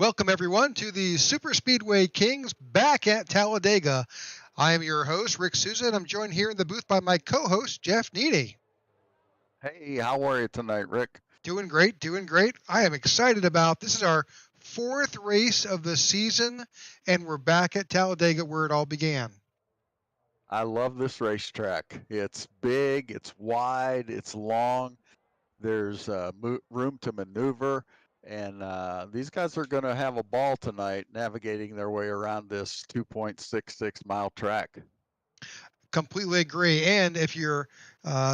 Welcome, everyone, to the Superspeedway Kings back at Talladega. I am your host, Rick Souza, and I'm joined here in the booth by my co-host, Jeff Needy. Hey, how are you tonight, Rick? Doing great, doing great. I am excited about this is our fourth race of the season, and we're back at Talladega where it all began. I love this racetrack. It's big, it's wide, it's long. There's room to maneuver, and these guys are going to have a ball tonight navigating their way around this 2.66 mile track. Completely agree. And if you're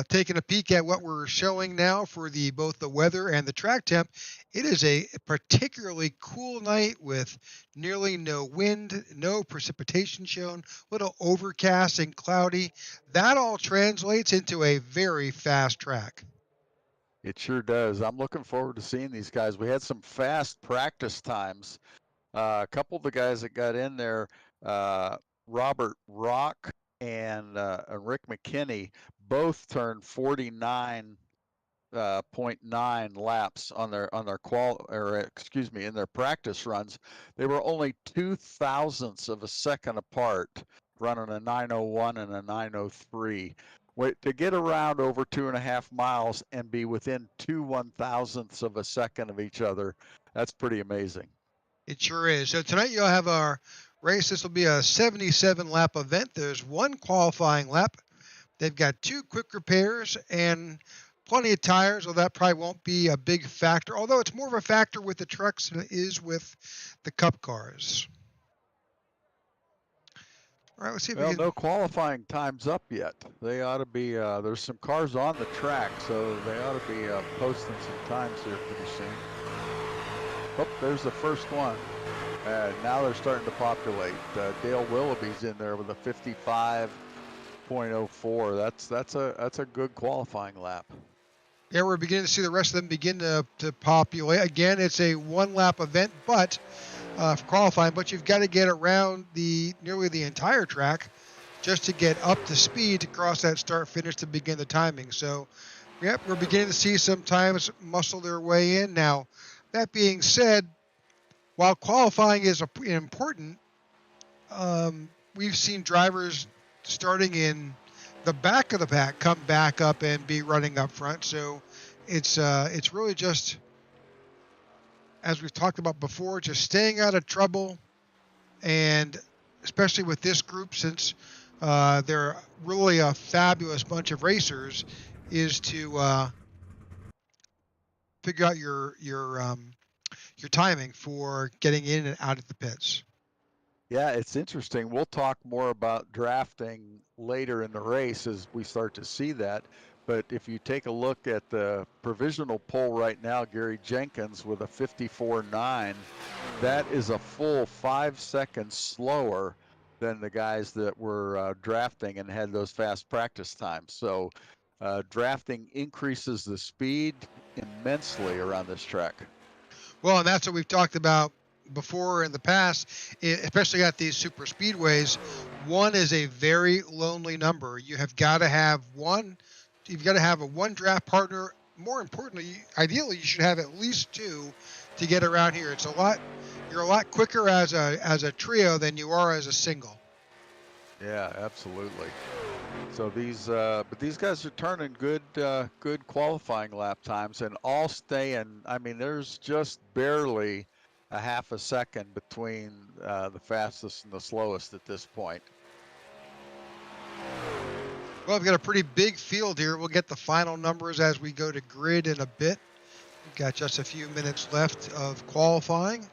taking a peek at what we're showing now for both the weather and the track temp, it is a particularly cool night with nearly no wind, no precipitation shown, little overcast and cloudy. That all translates into a very fast track. It sure does. I'm looking forward to seeing these guys. We had some fast practice times. A couple of the guys that got in there, Robert Rock and Rick McKinney, both turned 49.9 laps on their in their practice runs. They were only 0.02 of a second apart, running a 9:01 and a 9:03. To get around over 2.5 miles and be within 2/1000ths of a second of each other, that's pretty amazing. It sure is. So tonight you'll have our race. This will be a 77 lap event. There's one qualifying lap. They've got two quick repairs and plenty of tires, so that probably won't be a big factor, although it's more of a factor with the trucks than it is with the Cup cars. All right, let's see if we can... no qualifying time's up yet. They ought to be, there's some cars on the track, so they ought to be posting some times here pretty soon. Oh, there's the first one. Now they're starting to populate. Dale Willoughby's in there with a 55.04. That's a good qualifying lap. Yeah, we're beginning to see the rest of them begin to populate. Again, it's a one-lap event, but for qualifying, but you've got to get around nearly the entire track just to get up to speed to cross that start-finish to begin the timing. So, yep, we're beginning to see some times muscle their way in. Now, that being said, while qualifying is important, we've seen drivers starting in the back of the pack come back up and be running up front. So it's really just, as we've talked about before, just staying out of trouble, and especially with this group, since they're really a fabulous bunch of racers, is to figure out your timing for getting in and out of the pits. Yeah, it's interesting. We'll talk more about drafting later in the race as we start to see that. But if you take a look at the provisional poll right now, Gary Jenkins with a 54.9, that is a full 5 seconds slower than the guys that were drafting and had those fast practice times. So drafting increases the speed immensely around this track. Well, and that's what we've talked about before in the past, especially at these super speedways. One is a very lonely number. You have got to have one. You've got to have a one draft partner. More importantly, ideally, you should have at least two to get around here. It's a lot. You're a lot quicker as a trio than you are as a single. Yeah, absolutely. So but these guys are turning good qualifying lap times, and all staying. I mean, there's just barely a half a second between the fastest and the slowest at this point. Well, we've got a pretty big field here. We'll get the final numbers as we go to grid in a bit. We've got just a few minutes left of qualifying.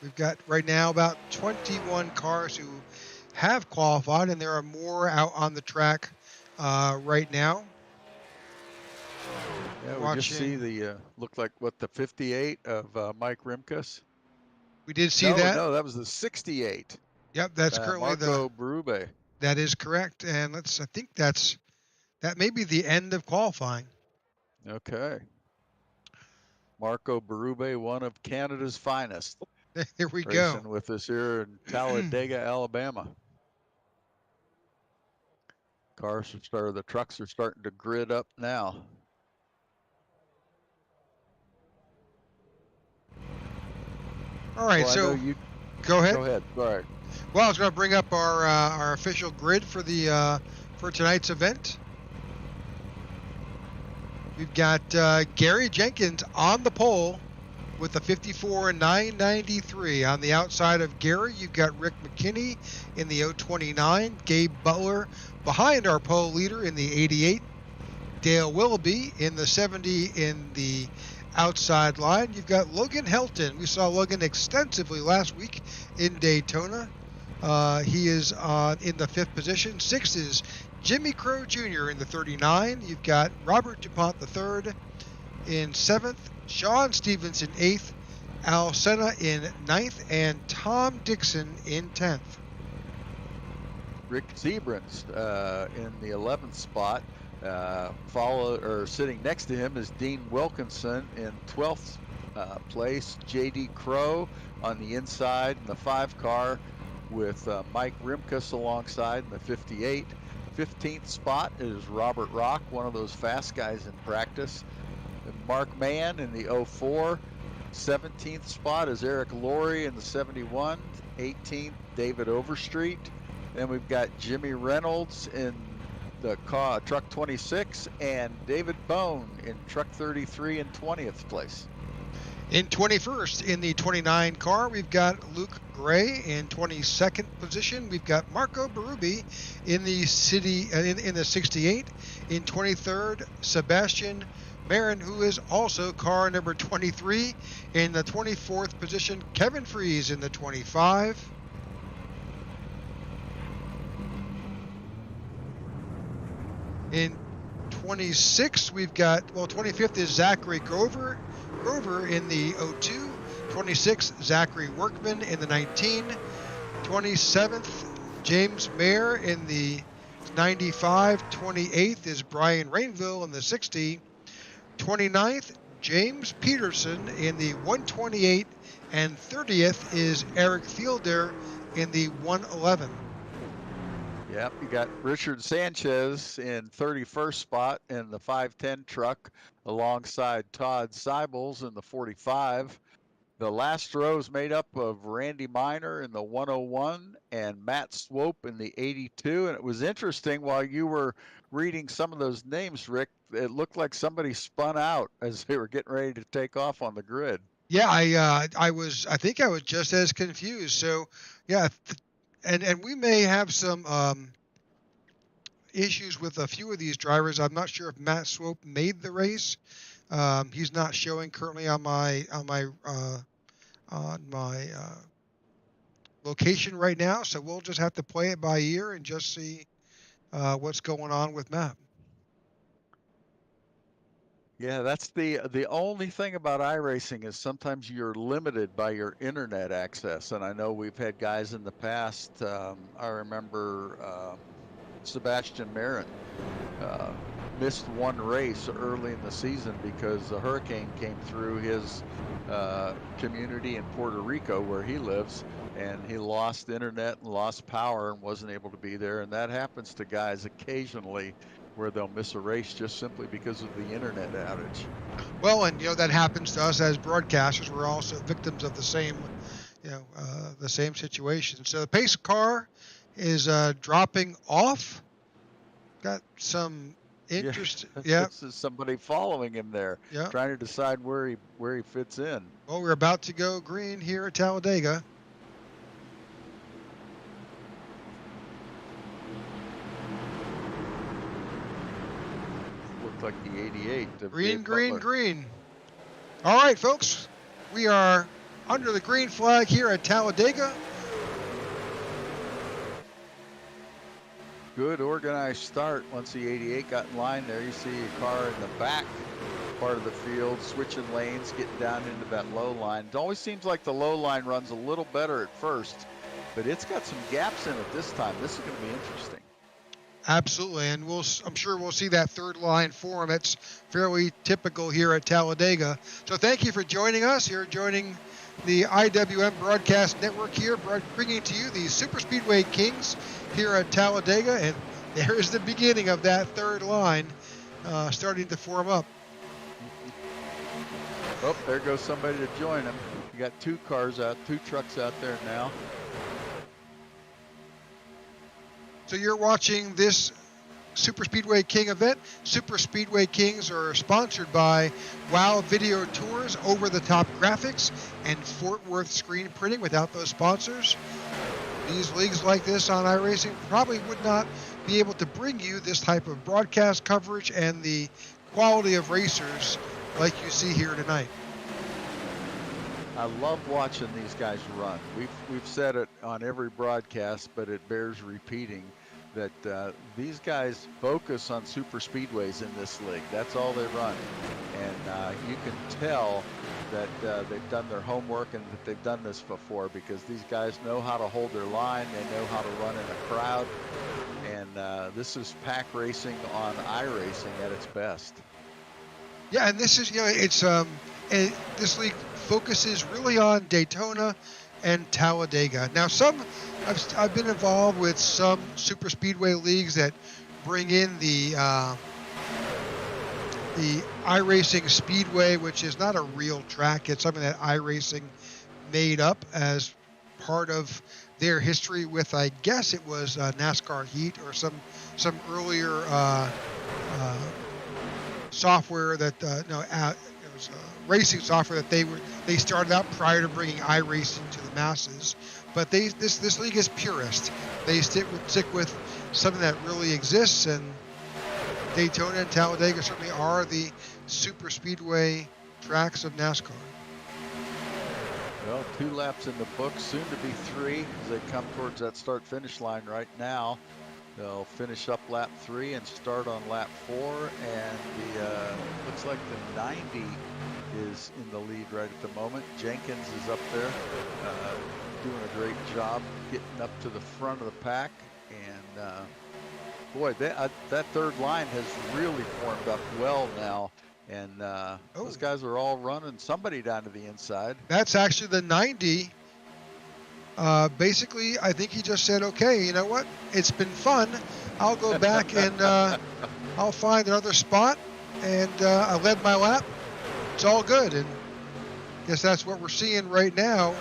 We've got right now about 21 cars who have qualified, and there are more out on the track right now. Yeah, we just see the looked like the 58 of Mike Rimkus. We did see that. No, that was the 68. Yep, that's currently Marco Berube. That is correct, and I think that may be the end of qualifying. Okay. Marco Berube, one of Canada's finest. Here we go. Racing with us here in Talladega, Alabama. The trucks are starting to grid up now. All right, Well, I so know you. go ahead. Go ahead. Sorry. Well, I was going to bring up our official grid for the for tonight's event. We've got Gary Jenkins on the pole with a 54.993. On the outside of Gary, you've got Rick McKinney in the 029, Gabe Butler behind our pole leader in the 88, Dale Willoughby in the 70 in the outside line. You've got Logan Helton. We saw Logan extensively last week in Daytona. He is in the 5th position. 6th is Jimmy Crow Jr. in the 39. You've got Robert DuPont III in 7th, Sean Stevenson 8th, Al Senna in 9th, and Tom Dixon in 10th. Rick Zebrans in the 11th spot. Sitting next to him is Dean Wilkinson in 12th place. J.D. Crow on the inside in the 5 car with Mike Rimkus alongside in the 58. 15th spot is Robert Rock, one of those fast guys in practice. And Mark Mann in the 04. 17th spot is Eric Laurie in the 71. 18th, David Overstreet. Then we've got Jimmy Reynolds in the truck 26 and David Bone in truck 33 in 20th place. In 21st, in the 29 car, we've got Luke Gray in 22nd position. We've got Marco Berube in the in the 68. In 23rd, Sebastian Marin, who is also car number 23. In the 24th position, Kevin Freese in the 25. In 26, we've got, 25th is Zachary Grover in the 02. 26th, Zachary Workman in the 19. 27th, James Mayer in the 95. 28th is Brian Rainville in the 60. 29th, James Peterson in the 128. And 30th is Eric Fielder in the 111. Yep, you got Richard Sanchez in 31st spot in the 510 truck alongside Todd Seibels in the 45. The last row is made up of Randy Miner in the 101 and Matt Swope in the 82. And it was interesting while you were reading some of those names, Rick, it looked like somebody spun out as they were getting ready to take off on the grid. Yeah, I think I was just as confused. So, yeah, and we may have some issues with a few of these drivers. I'm not sure if Matt Swope made the race. He's not showing currently on my location right now, so we'll just have to play it by ear and just see what's going on with Matt. Yeah, that's the only thing about iRacing is sometimes you're limited by your internet access. And I know we've had guys in the past. I remember Sebastian Marin missed one race early in the season because a hurricane came through his community in Puerto Rico where he lives, and he lost internet and lost power and wasn't able to be there. And that happens to guys occasionally, where they'll miss a race just simply because of the internet outage. Well, and that happens to us as broadcasters. We're also victims of the same, the same situation. So the pace car is dropping off. Got some interest. Yeah. This is somebody following him there, trying to decide where he fits in. Well, we're about to go green here at Talladega. Like the 88. Green. All right, folks, we are under the green flag here at Talladega. Good organized start. Once the 88 got in line there, you see a car in the back part of the field switching lanes, getting down into that low line. It always seems like the low line runs a little better at first, but it's got some gaps in it this time. This is going to be interesting. Absolutely, and I'm sure we'll see that third line form. It's fairly typical here at Talladega. So thank you for joining us. You're joining the IWM Broadcast Network here, bringing to you the Superspeedway Kings here at Talladega, and there is the beginning of that third line starting to form up. Oh, there goes somebody to join him. You got 2 trucks out there now. So you're watching this Super Speedway King event. Super Speedway Kings are sponsored by Wow Video Tours, over-the-top graphics, and Fort Worth screen printing. Without those sponsors, these leagues like this on iRacing probably would not be able to bring you this type of broadcast coverage and the quality of racers like you see here tonight. I love watching these guys run. We've said it on every broadcast, but it bears repeating that these guys focus on super speedways in this league. That's all they run, and you can tell that they've done their homework and that they've done this before, because these guys know how to hold their line. They know how to run in a crowd, and this is pack racing on iRacing at its best. Yeah, and this is, it's this league focuses really on Daytona and Talladega. Now, I've been involved with some super speedway leagues that bring in the iRacing Speedway, which is not a real track. It's something that iRacing made up as part of their history with, I guess it was NASCAR Heat or some earlier software that it was racing software that they started out prior to bringing iRacing to the masses. But this league is purist. They stick with something that really exists, and Daytona and Talladega certainly are the super speedway tracks of NASCAR. Well, 2 laps in the books, soon to be 3 as they come towards that start-finish line right now. They'll finish up lap 3 and start on lap 4, and the looks like the 90 is in the lead right at the moment. Jenkins is up there doing a great job getting up to the front of the pack, and boy, that third line has really formed up well now, and those guys are all running somebody down to the inside. That's actually the 90. Basically, I think he just said, okay, you know what? It's been fun. I'll go back and I'll find another spot. And I led my lap. It's all good. And I guess that's what we're seeing right now,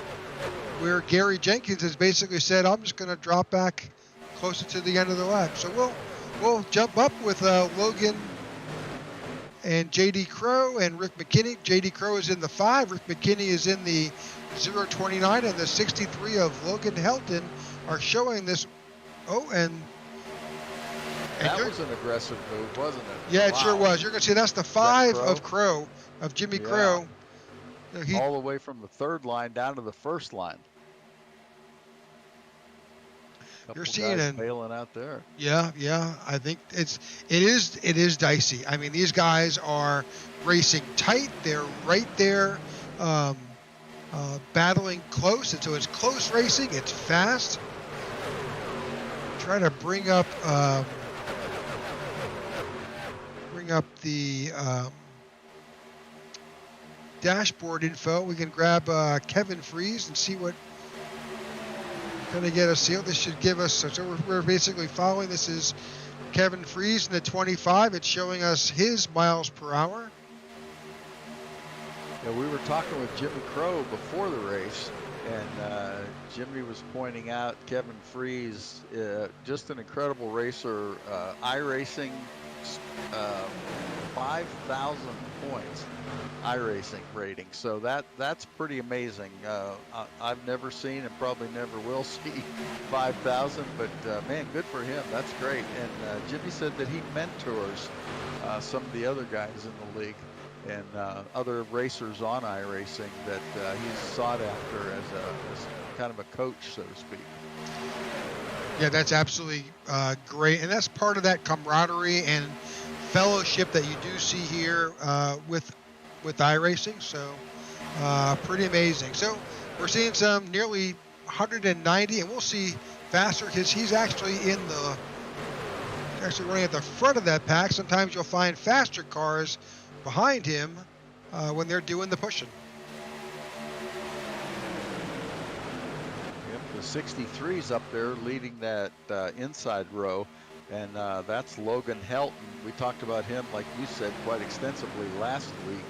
where Gary Jenkins has basically said, I'm just going to drop back closer to the end of the lap. So we'll jump up with Logan and J.D. Crowe and Rick McKinney. J.D. Crowe is in the 5. Rick McKinney is in the 029, and the 63 of Logan Helton are showing this. And that was an aggressive move, wasn't it? Yeah, it sure was. You're going to see that's the 5 of Crowe, of Jimmy Crowe. All the way from the third line down to the first line. You're seeing it bailing out there. Yeah. I think it is dicey. I mean, these guys are racing tight. They're right there, battling close, and so it's close racing. It's fast. Try to bring up the dashboard info. We can grab Kevin Freeze and see what going to get us sealed. This should give us, so we're basically following. This is Kevin Freeze in the 25. It's showing us his miles per hour. Yeah, we were talking with Jimmy Crowe before the race, and Jimmy was pointing out Kevin Freeze, just an incredible racer, iRacing, 5,000 points iRacing rating, so that's pretty amazing. I've never seen and probably never will see 5,000, but man, good for him. That's great. And Jimmy said that he mentors some of the other guys in the league and other racers on iRacing that he's sought after as kind of a coach, so to speak. Yeah, that's absolutely great, and that's part of that camaraderie and fellowship that you do see here with iRacing. So pretty amazing. So we're seeing some nearly 190, and we'll see faster because he's actually running at the front of that pack. Sometimes you'll find faster cars behind him when they're doing the pushing. Yep, the 63's up there leading that inside row, and that's Logan Helton. We talked about him, like you said, quite extensively last week.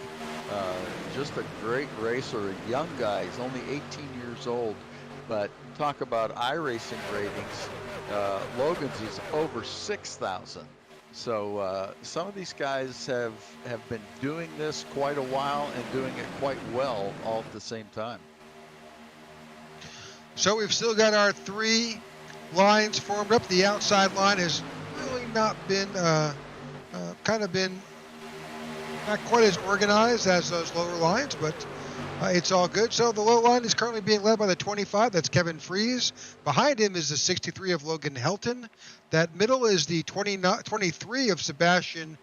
Just a great racer, a young guy. He's only 18 years old, but talk about iRacing ratings. Logan's is over 6,000. So some of these guys have been doing this quite a while and doing it quite well all at the same time. So we've still got our 3 lines formed up. The outside line has really not been, kind of been not quite as organized as those lower lines, but it's all good. So the low line is currently being led by the 25. That's Kevin Fries. Behind him is the 63 of Logan Helton. That middle is the 23 of Sebastian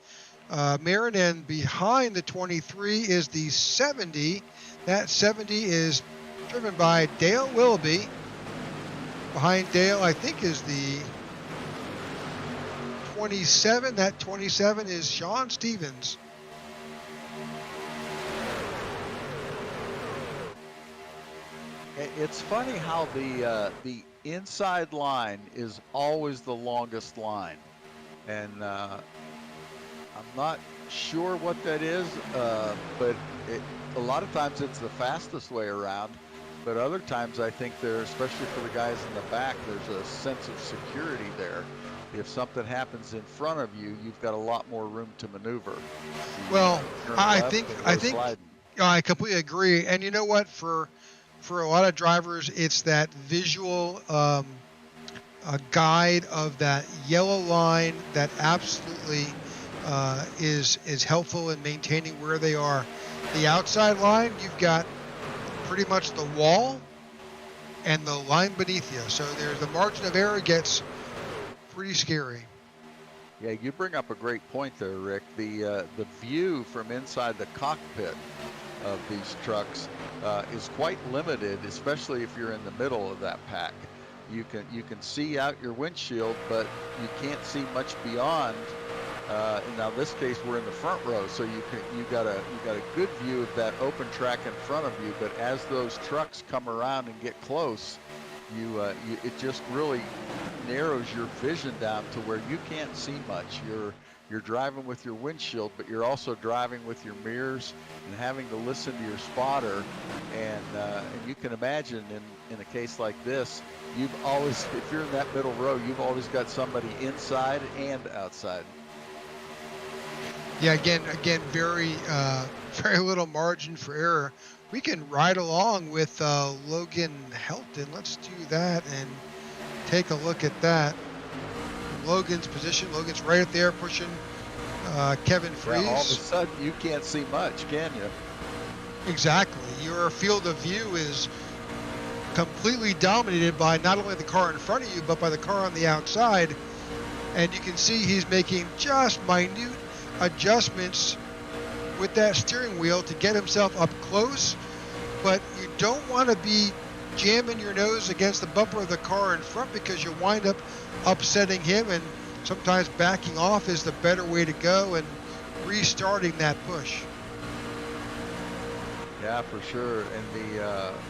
Marin, and behind the 23 is the 70. That 70 is driven by Dale Willoughby. Behind Dale, I think, is the 27. That 27 is Sean Stevens. It's funny how the inside line is always the longest line, and I'm not sure what that is, but a lot of times it's the fastest way around, but other times I think especially for the guys in the back, there's a sense of security there. If something happens in front of you, you've got a lot more room to maneuver. Well, I think I completely agree. And you know what? For a lot of drivers, it's that visual guide of that yellow line that absolutely is helpful in maintaining where they are. The outside line, you've got pretty much the wall and the line beneath you. So there's the margin of error gets pretty scary. Yeah, you bring up a great point there, Rick. The view from inside the cockpit of these trucks is quite limited, especially if you're in the middle of that pack. You can see out your windshield, but you can't see much beyond. Now, in this case, we're in the front row, so you got a good view of that open track in front of you. But as those trucks come around and get close, it just really narrows your vision down to where you can't see much. You're driving with your windshield, but you're also driving with your mirrors and having to listen to your spotter. And you can imagine in a case like this, if you're in that middle row, you've always got somebody inside and outside. Yeah, again, very little margin for error. We can ride along with Logan Helton. Let's do that and take a look at that. Logan's position. Logan's right up there pushing Kevin Fries. Yeah, all of a sudden, you can't see much, can you? Exactly. Your field of view is completely dominated by not only the car in front of you, but by the car on the outside. And you can see he's making just minute adjustments with that steering wheel to get himself up close. But you don't want to be jamming your nose against the bumper of the car in front, because you'll wind up upsetting him, and sometimes backing off is the better way to go and restarting that push. Yeah, for sure. And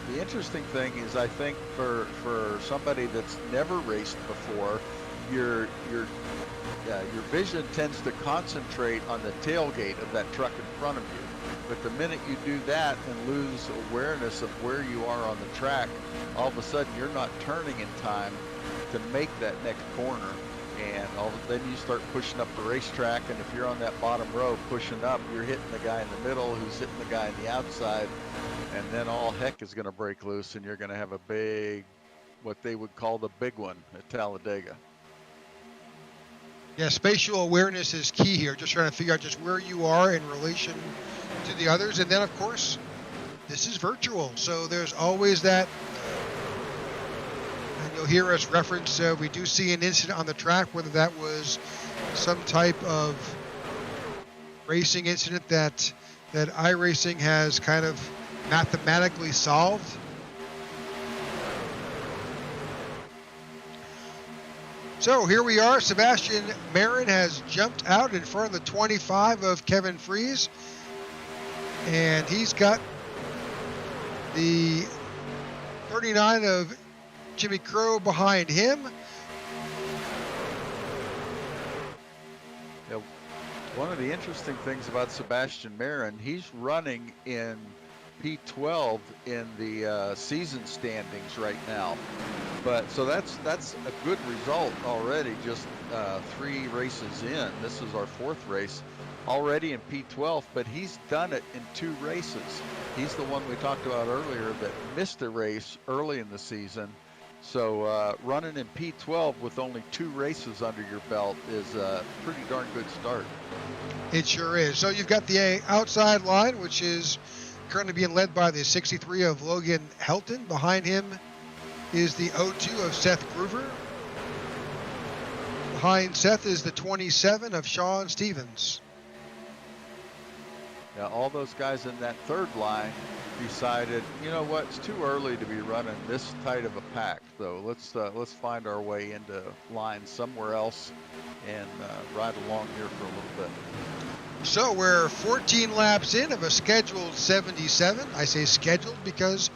the interesting thing is, I think for somebody that's never raced before, your vision tends to concentrate on the tailgate of that truck in front of you. But the minute you do that and lose awareness of where you are on the track, all of a sudden you're not turning in time to make that next corner. And then you start pushing up the racetrack, and if you're on that bottom row pushing up, you're hitting the guy in the middle who's hitting the guy on the outside, and then all heck is going to break loose, and you're going to have a big, what they would call the big one at Talladega. Yeah, spatial awareness is key here. Just trying to figure out just where you are in relation to the others. And then, of course, this is virtual, so there's always that. And you'll hear us reference, we do see an incident on the track, whether that was some type of racing incident that iRacing has kind of mathematically solved. So here we are. Sebastian Marin has jumped out in front of the 25 of Kevin Fries, and he's got the 39 of Jimmy Crow behind him. Yeah, One of the interesting things about Sebastian Marin, he's running in P12 in the season standings right now. But so that's a good result already. Just 3 races in. This is our 4th race already in P12. But he's done it in 2 races. He's the one we talked about earlier that missed a race early in the season. So running in P12 with only 2 races under your belt is a pretty darn good start. It sure is. So you've got the outside line, which is currently being led by the 63 of Logan Helton. Behind him is the 02 of Seth Groover. Behind Seth is the 27 of Sean Stevens. Yeah, all those guys in that 3rd line decided, you know what, it's too early to be running this tight of a pack. So let's find our way into line somewhere else and ride along here for a little bit. So we're 14 laps in of a scheduled 77. I say scheduled because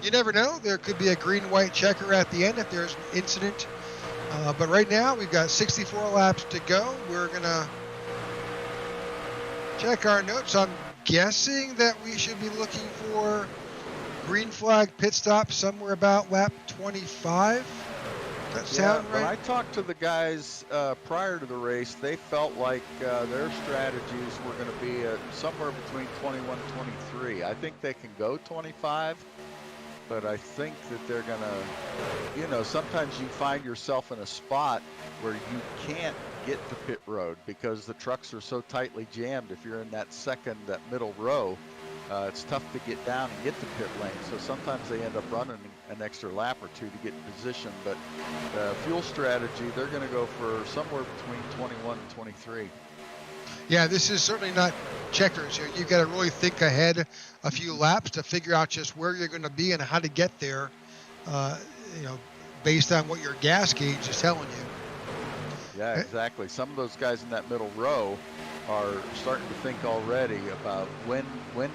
you never know. There could be a green-white checker at the end if there's an incident. But right now we've got 64 laps to go. We're going to check our notes. I'm guessing that we should be looking for green flag pit stop somewhere about lap 25. Does that sound right? When I talked to the guys prior to the race, they felt like their strategies were going to be somewhere between 21 and 23. I think they can go 25, but I think that they're going to, you know, sometimes you find yourself in a spot where you can't get to pit road because the trucks are so tightly jammed. If you're in that middle row, it's tough to get down and get to pit lane. So sometimes they end up running an extra lap or 2 to get in position. But fuel strategy, they're going to go for somewhere between 21 and 23. Yeah, this is certainly not checkers. You've got to really think ahead a few laps to figure out just where you're going to be and how to get there, based on what your gas gauge is telling you. Yeah, exactly. Some of those guys in that middle row are starting to think already about when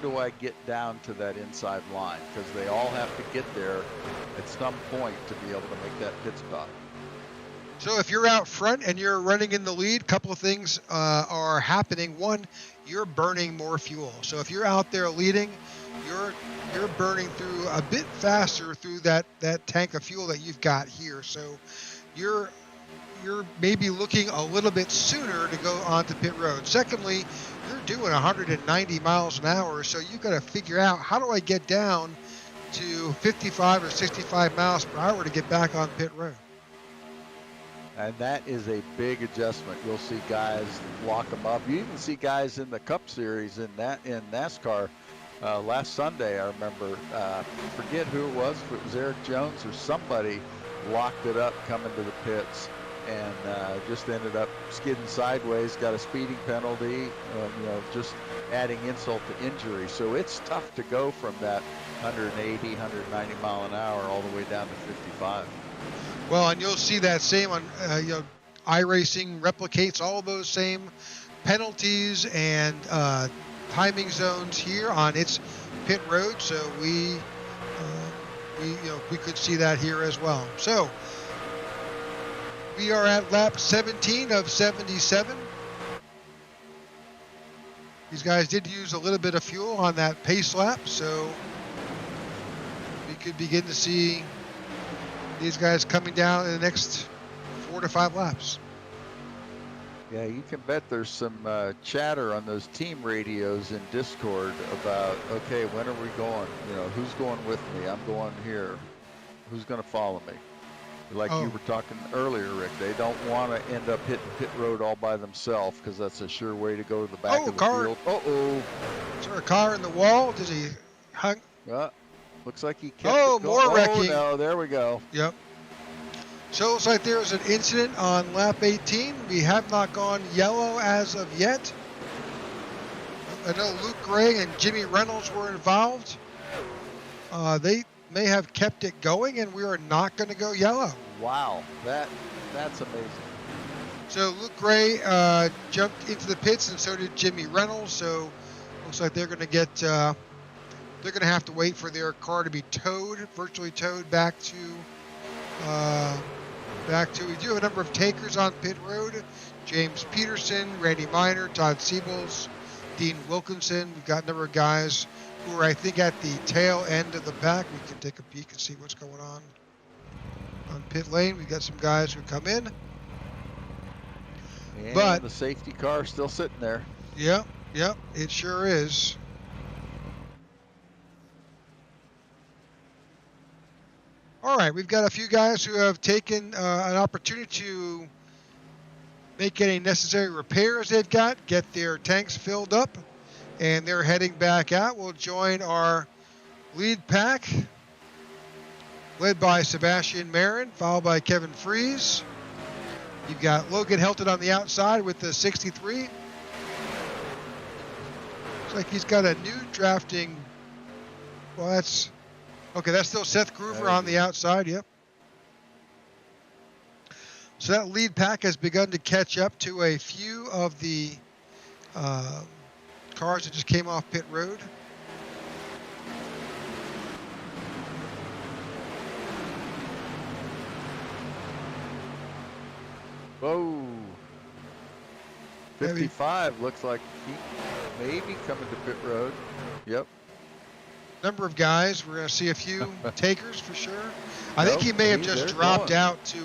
do I get down to that inside line, because they all have to get there at some point to be able to make that pit stop. So if you're out front and you're running in the lead, a couple of things are happening. One, you're burning more fuel. So if you're out there leading, you're burning through a bit faster through that tank of fuel that you've got here. So you're maybe looking a little bit sooner to go onto pit road. Secondly, you're doing 190 miles an hour, so you've got to figure out, how do I get down to 55 or 65 miles per hour to get back on pit road? And that is a big adjustment. You'll see guys lock them up. You even see guys in the Cup Series in NASCAR. Last Sunday, I remember, forget who it was, if it was Eric Jones or somebody, locked it up coming to the pits and just ended up skidding sideways, got a speeding penalty, just adding insult to injury. So it's tough to go from that 180, 190 mile an hour all the way down to 55. Well, and you'll see that same on, iRacing replicates all of those same penalties and timing zones here on its pit road. So we could see that here as well. So we are at lap 17 of 77. These guys did use a little bit of fuel on that pace lap, so we could begin to see these guys coming down in the next 4 to 5 laps. Yeah, you can bet there's some chatter on those team radios in Discord about, okay, when are we going? Who's going with me? I'm going here. Who's going to follow me? Like you were talking earlier, Rick, they don't want to end up hitting pit road all by themselves, because that's a sure way to go to the back of the field. Uh-oh. Is there a car in the wall? Does he hung? Looks like he kept it going. More wrecking. Oh, no, there we go. Yep. So it looks like there was an incident on lap 18. We have not gone yellow as of yet. I know Luke Gray and Jimmy Reynolds were involved. They may have kept it going, and we are not going to go yellow. Wow, that's amazing. So Luke Gray jumped into the pits, and so did Jimmy Reynolds. So looks like they're going to get they're going to have to wait for their car to be virtually towed back to We do have a number of takers on pit road. James Peterson, Randy Miner, Todd Siebels, Dean Wilkinson. We've got a number of guys who are, I think, at the tail end of the pack. We can take a peek and see what's going on pit lane. We've got some guys who come in. And but the safety car is still sitting there. Yep, it sure is. All right, we've got a few guys who have taken an opportunity to make any necessary repairs they've got, get their tanks filled up, and they're heading back out. We'll join our lead pack, led by Sebastian Marin, followed by Kevin Fries. You've got Logan Helton on the outside with the 63. Looks like he's got a new drafting. Well, that's okay. That's still Seth Groover on the outside. Yep. So that lead pack has begun to catch up to a few of the cars that just came off pit road. Whoa. 55 looks like he may be coming to pit road. Yep. Number of guys. We're going to see a few takers for sure. I think he may have just dropped out to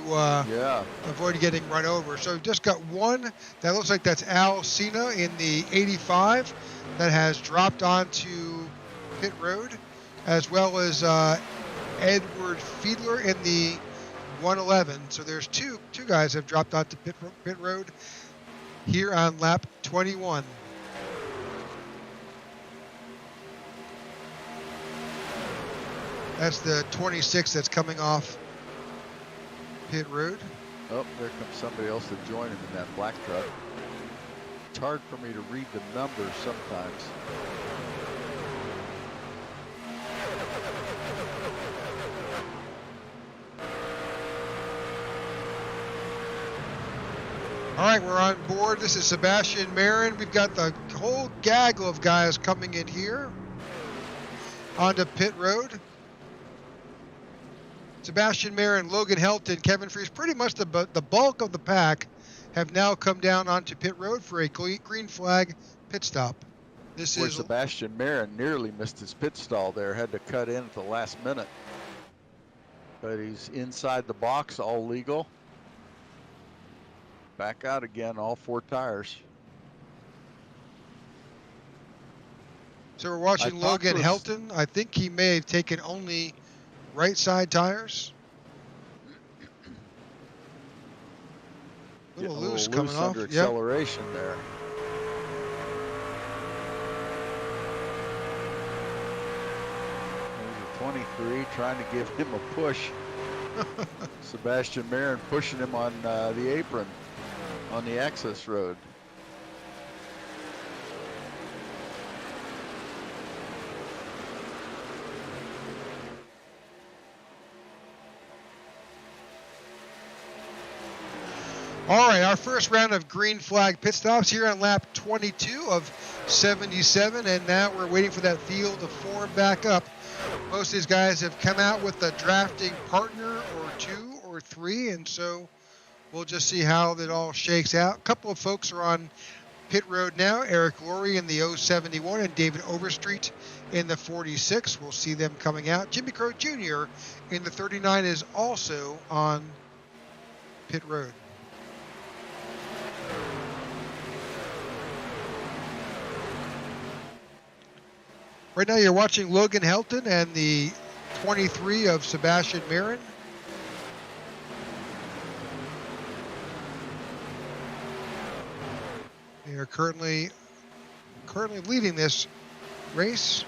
avoid getting run over. So we've just got one that looks like that's Al Cena in the 85 that has dropped onto pit road, as well as Edward Fiedler in the 111. So there's two guys have dropped onto pit road here on lap 21. That's the 26 that's coming off pit road. Oh, there comes somebody else to join him in that black truck. It's hard for me to read the numbers sometimes. All right, we're on board. This is Sebastian Marin. We've got the whole gaggle of guys coming in here onto pit road. Sebastian Marin, Logan Helton, Kevin Fries, pretty much the bulk of the pack have now come down onto pit road for a green flag pit stop. This is Sebastian Marin nearly missed his pit stall there, had to cut in at the last minute. But he's inside the box, all legal. Back out again, all four tires. So we're watching Logan Helton. I think he may have taken only right side tires. A little loose coming off. Under acceleration there. There's a 23 trying to give him a push. Sebastian Marin pushing him on the apron on the access road. All right, our first round of green flag pit stops here on lap 22 of 77, and now we're waiting for that field to form back up. Most of these guys have come out with a drafting partner or two or three, and so we'll just see how that all shakes out. A couple of folks are on pit road now. Eric Laurie in the 071 and David Overstreet in the 46. We'll see them coming out. Jimmy Crow Jr. in the 39 is also on pit road. Right now you're watching Logan Helton and the 23 of Sebastian Marin. They are currently leading this race.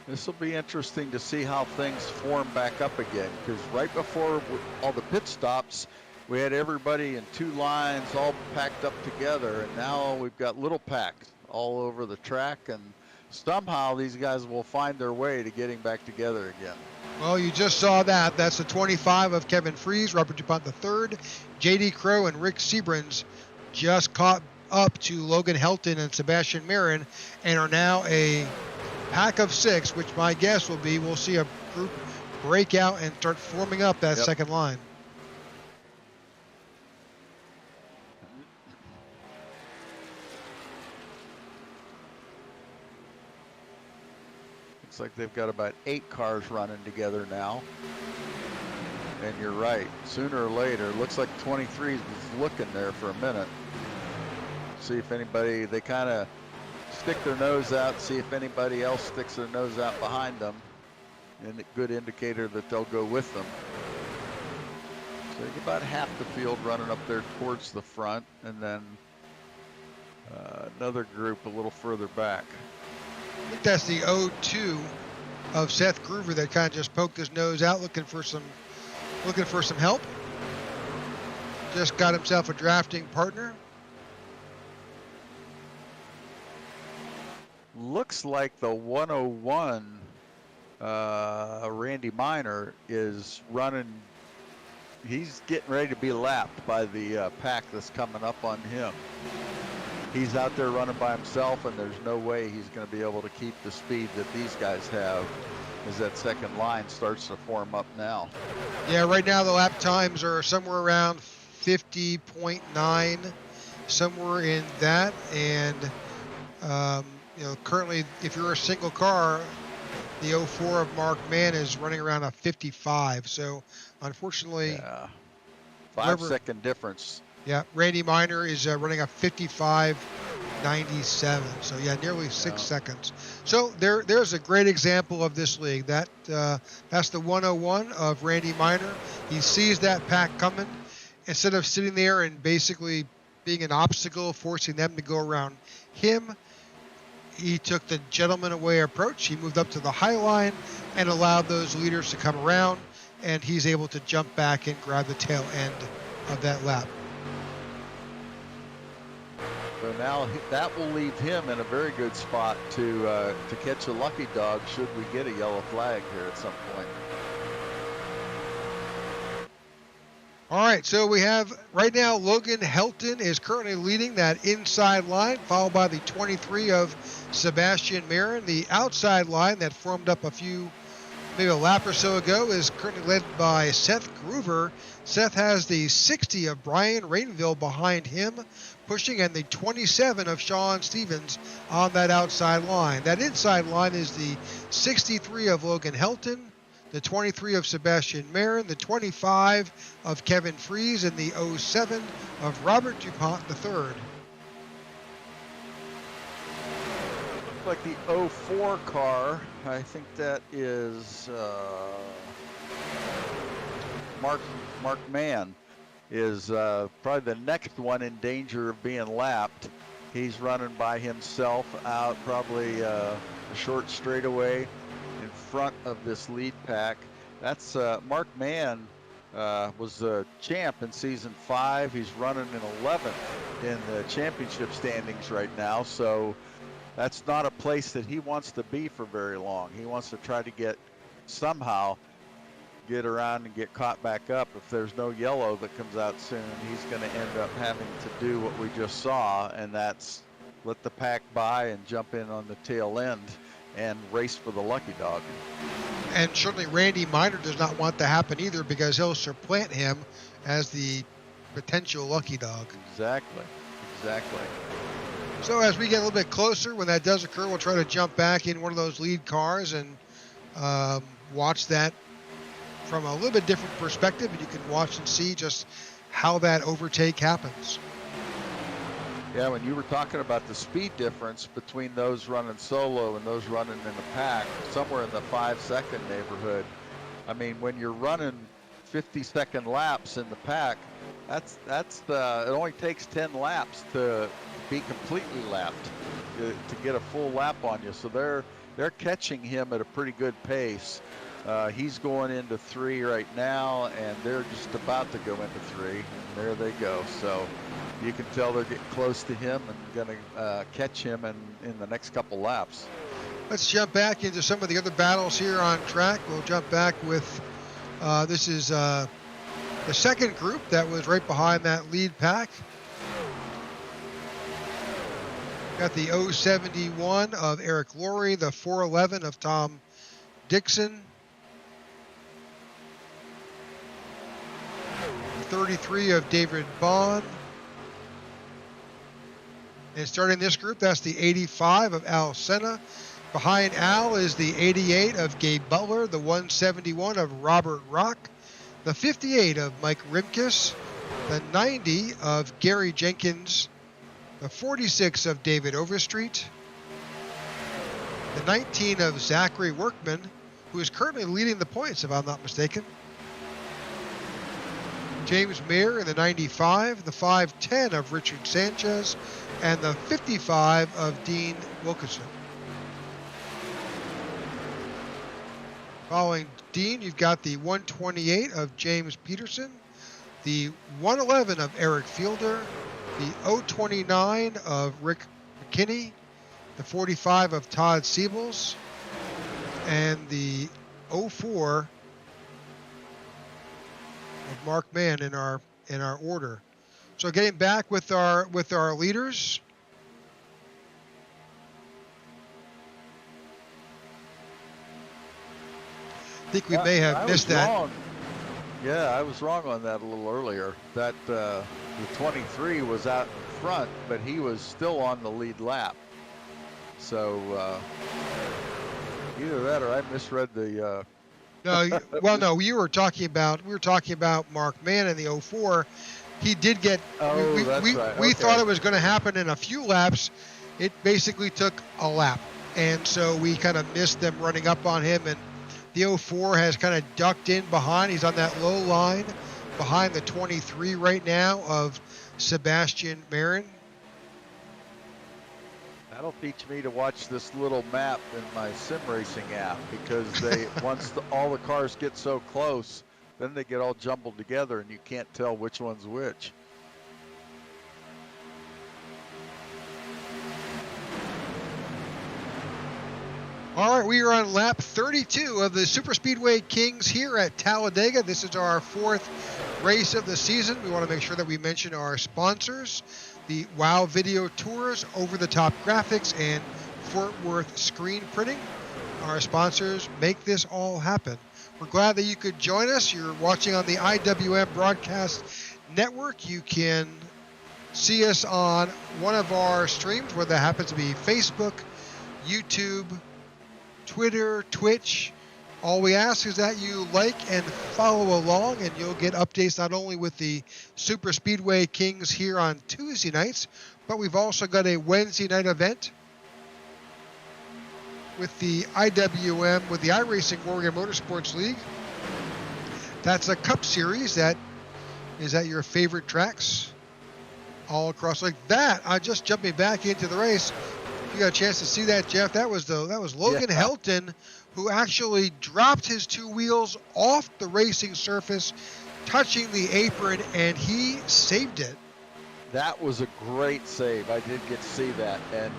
This will be interesting to see how things form back up again, because right before all the pit stops, we had everybody in two lines all packed up together, and now we've got little packs all over the track, and somehow these guys will find their way to getting back together again. Well, you just saw that. That's the 25 of Kevin Fries, Robert DuPont III, J.D. Crow, and Rick Seabrans just caught up to Logan Helton and Sebastian Marin and are now a pack of six, which my guess will be we'll see a group break out and start forming up that second line. Looks like they've got about 8 cars running together now. And you're right, sooner or later, looks like 23 was looking there for a minute. See if anybody, they kind of stick their nose out, see if anybody else sticks their nose out behind them. And a good indicator that they'll go with them. So you get about half the field running up there towards the front, and then another group a little further back. I think that's the 0-2 of Seth Groover that kind of just poked his nose out, looking for some help. Just got himself a drafting partner. Looks like the 101 Randy Minor is running. He's getting ready to be lapped by the pack that's coming up on him. He's out there running by himself, and there's no way he's going to be able to keep the speed that these guys have as that second line starts to form up now. Yeah, right now the lap times are somewhere around 50.9, somewhere in that. And, currently, if you're a single car, the 04 of Mark Mann is running around a 55. So, unfortunately, 5-second difference. Yeah, Randy Minor is running a 55.97. So yeah, nearly 6 seconds. So there's a great example of this league. That's the 101 of Randy Minor. He sees that pack coming. Instead of sitting there and basically being an obstacle, forcing them to go around him, he took the gentleman away approach. He moved up to the high line and allowed those leaders to come around, and he's able to jump back and grab the tail end of that lap. So now that will leave him in a very good spot to catch a lucky dog should we get a yellow flag here at some point. All right, so we have right now Logan Helton is currently leading that inside line, followed by the 23 of Sebastian Marin. The outside line that formed up maybe a lap or so ago is currently led by Seth Groover. Seth has the 60 of Brian Rainville behind him, pushing, and the 27 of Sean Stevens on that outside line. That inside line is the 63 of Logan Helton, the 23 of Sebastian Marin, the 25 of Kevin Fries, and the 07 of Robert DuPont III. Looks like the 04 car, I think that is Mark Mann, is probably the next one in danger of being lapped. He's running by himself out probably a short straightaway in front of this lead pack. That's Mark Mann was the champ in season 5. He's running in 11th in the championship standings right now. So that's not a place that he wants to be for very long. He wants to try to somehow get around and get caught back up. If there's no yellow that comes out soon, he's going to end up having to do what we just saw, and that's let the pack by and jump in on the tail end and race for the lucky dog. And certainly Randy Minor does not want that to happen either, because he'll supplant him as the potential lucky dog. Exactly. So as we get a little bit closer, when that does occur, we'll try to jump back in one of those lead cars and watch that from a little bit different perspective, and you can watch and see just how that overtake happens. Yeah, when you were talking about the speed difference between those running solo and those running in the pack, somewhere in the 5-second neighborhood. I mean, when you're running 50-second laps in the pack, it only takes 10 laps to be completely lapped to get a full lap on you. So they're catching him at a pretty good pace. He's going into 3 right now, and they're just about to go into 3. And there they go. So you can tell they're getting close to him and going to catch him in the next couple laps. Let's jump back into some of the other battles here on track. We'll jump back with, this is the second group that was right behind that lead pack. Got the 071 of Eric Laurie, the 411 of Tom Dixon, 33 of David Bond. And starting this group, that's the 85 of Al Senna. Behind Al is the 88 of Gabe Butler, the 171 of Robert Rock, the 58 of Mike Rimkus, the 90 of Gary Jenkins, the 46 of David Overstreet, the 19 of Zachary Workman, who is currently leading the points, if I'm not mistaken. James Mayer in the 95, the 510 of Richard Sanchez, and the 55 of Dean Wilkinson. Following Dean, you've got the 128 of James Peterson, the 111 of Eric Fielder, the 029 of Rick McKinney, the 45 of Todd Siebels, and the 04 of Mark Mann in our order. So getting back with our leaders. I think we may have missed that. Wrong. Yeah, I was wrong on that a little earlier. That the 23 was out in front, but he was still on the lead lap. So either that or I misread the. No, well, no, we were talking about Mark Mann in the 04. He did get. Oh, that's right. We Okay. thought it was going to happen in a few laps. It basically took a lap, and so we kind of missed them running up on him. And the 04 has kind of ducked in behind. He's on that low line behind the 23 right now of Sebastian Marin. That'll teach me to watch this little map in my sim racing app, because they once all the cars get so close, then they get all jumbled together and you can't tell which one's which. All right, we are on lap 32 of the Superspeedway Kings here at Talladega. This is our fourth race of the season. We want to make sure that we mention our sponsors, the WOW Video Tours, Over the Top Graphics, and Fort Worth Screen Printing. Our sponsors make this all happen. We're glad that you could join us. You're watching on the IWM Broadcast Network. You can see us on one of our streams, whether that happens to be Facebook, YouTube, Twitter, Twitch. All we ask is that you like and follow along, and you'll get updates not only with the Super Speedway Kings here on Tuesday nights, but we've also got a Wednesday night event with the IWM, with the iRacing Oregon Motorsports League. That's a Cup Series that is at your favorite tracks all across like that. Just jumping back into the race. You got a chance to see that, Jeff. That was Logan Helton, who actually dropped his two wheels off the racing surface, touching the apron, and he saved it. That was a great save. I did get to see that. And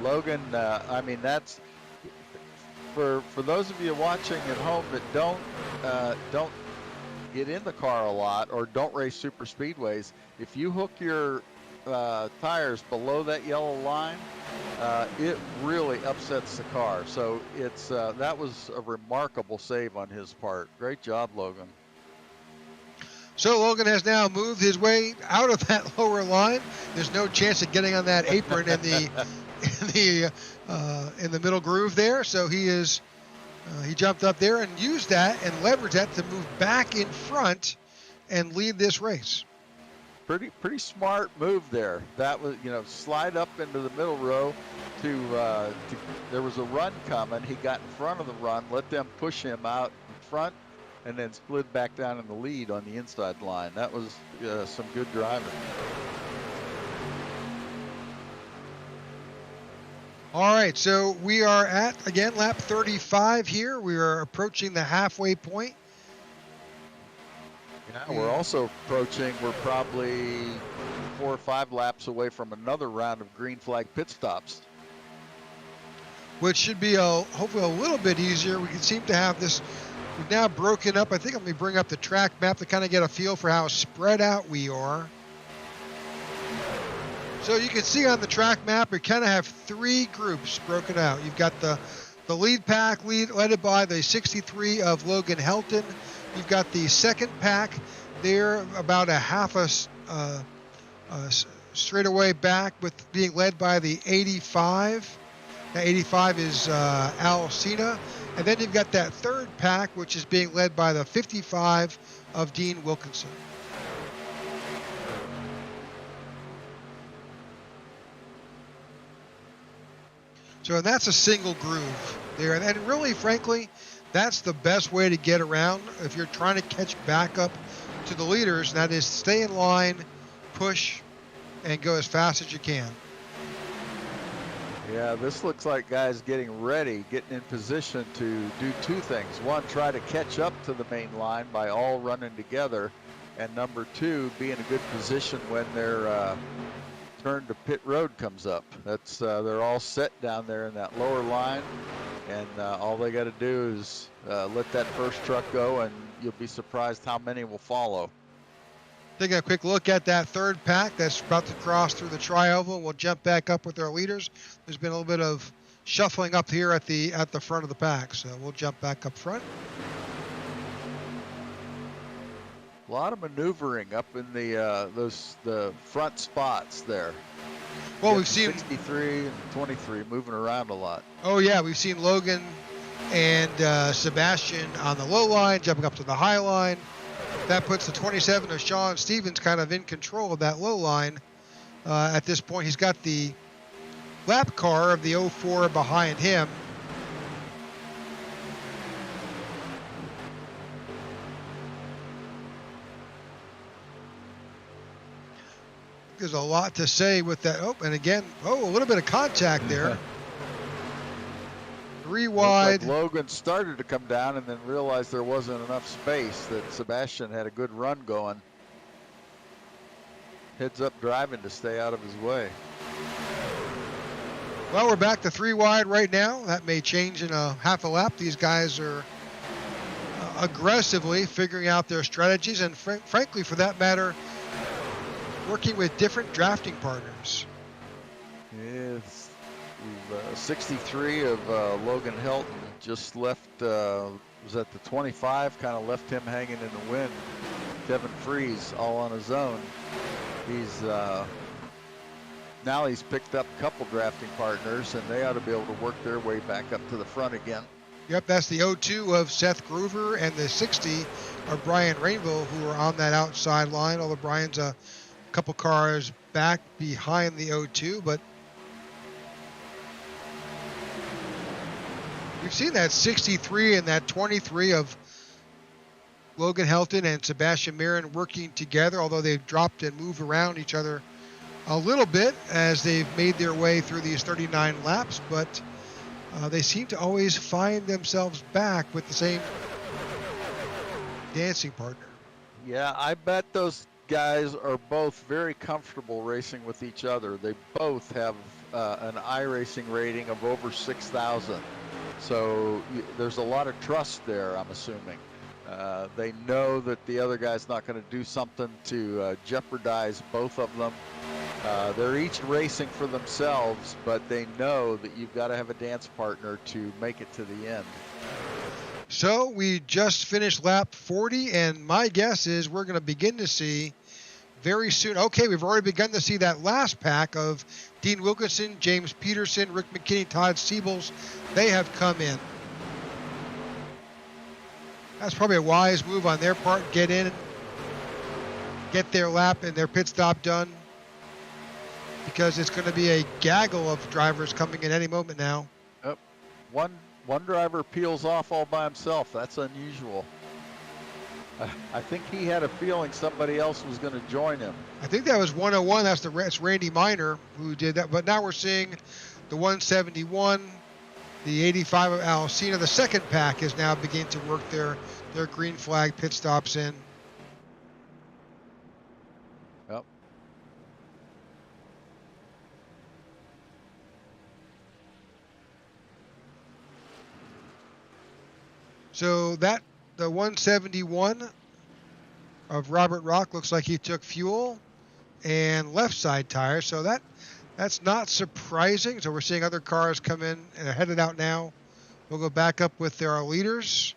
Logan, I mean, that's for those of you watching at home that don't get in the car a lot or don't race super speedways. If you hook your tires below that yellow line, it really upsets the car. So it's that was a remarkable save on his part. Great job, Logan. So Logan has now moved his way out of that lower line. There's no chance of getting on that apron in the middle groove there. So he jumped up there and used that and leveraged that to move back in front and lead this race. Pretty smart move there. That was, slide up into the middle row to there was a run coming. He got in front of the run, let them push him out in front, and then slid back down in the lead on the inside line. That was some good driving. All right, so we are at, again, lap 35 here. We are approaching the halfway point. Yeah, we're also approaching, we're probably 4 or 5 laps away from another round of green flag pit stops. Which should be hopefully a little bit easier. We can seem to have this, we've now broken up. I think let me bring up the track map to kind of get a feel for how spread out we are. So you can see on the track map, we kind of have 3 groups broken out. You've got the lead pack led by the 63 of Logan Helton. You've got the second pack They're about a half a straightaway back, with being led by the 85. That 85 is Al Cena. And then you've got that third pack, which is being led by the 55 of Dean Wilkinson. So that's a single groove there. And really, frankly, that's the best way to get around if you're trying to catch back up to the leaders. And that is stay in line, push, and go as fast as you can. Yeah, this looks like guys getting ready, getting in position to do two things. One, try to catch up to the main line by all running together. And number two, be in a good position when their turn to pit road comes up. That's they're all set down there in that lower line. And all they got to do is let that first truck go, and you'll be surprised how many will follow. Taking a quick look at that third pack that's about to cross through the tri-oval. We'll jump back up with our leaders. There's been a little bit of shuffling up here at the front of the pack, so we'll jump back up front. A lot of maneuvering up in the front spots there. Well, we've seen 63 and 23 moving around a lot. Oh yeah, we've seen Logan and Sebastian on the low line, jumping up to the high line. That puts the 27 of Sean Stevens kind of in control of that low line. At this point, he's got the lap car of the 04 behind him. There's a lot to say with that. Oh, and again, a little bit of contact there. 3 wide. Like Logan started to come down and then realized there wasn't enough space, that Sebastian had a good run going. Heads up driving to stay out of his way. Well, we're back to 3 wide right now. That may change in a half a lap. These guys are aggressively figuring out their strategies, and frankly, for that matter, working with different drafting partners. Yes. 63 of Logan Helton just left, was at the 25, kind of left him hanging in the wind. Kevin Freeze all on his own. He's now he's picked up a couple drafting partners, and they ought to be able to work their way back up to the front again. Yep, that's the 02 of Seth Groover and the 60 of Brian Rainville, who are on that outside line, although Brian's a couple cars back behind the 02, but we've seen that 63 and that 23 of Logan Helton and Sebastian Marin working together, although they've dropped and moved around each other a little bit as they've made their way through these 39 laps, but they seem to always find themselves back with the same dancing partner. Yeah, I bet those guys are both very comfortable racing with each other. They both have an iRacing rating of over 6,000. So there's a lot of trust there, I'm assuming. They know that the other guy's not going to do something to jeopardize both of them. They're each racing for themselves, but they know that you've got to have a dance partner to make it to the end. So we just finished lap 40, and my guess is we're going to begin to see very soon. Okay, we've already begun to see that last pack of Dean Wilkinson, James Peterson, Rick McKinney, Todd Siebels. They have come in. That's probably a wise move on their part. Get in, get their lap and their pit stop done, because it's going to be a gaggle of drivers coming in any moment now. Yep. One driver peels off all by himself. That's unusual. I think he had a feeling somebody else was going to join him. I think that was 101. That's Randy Miner who did that. But now we're seeing the 171, the 85 of Alcina. The second pack is now beginning to work their green flag pit stops in. Yep. So that the 171 of Robert Rock looks like he took fuel and left side tires. So that's not surprising. So we're seeing other cars come in and are headed out now. We'll go back up with our leaders.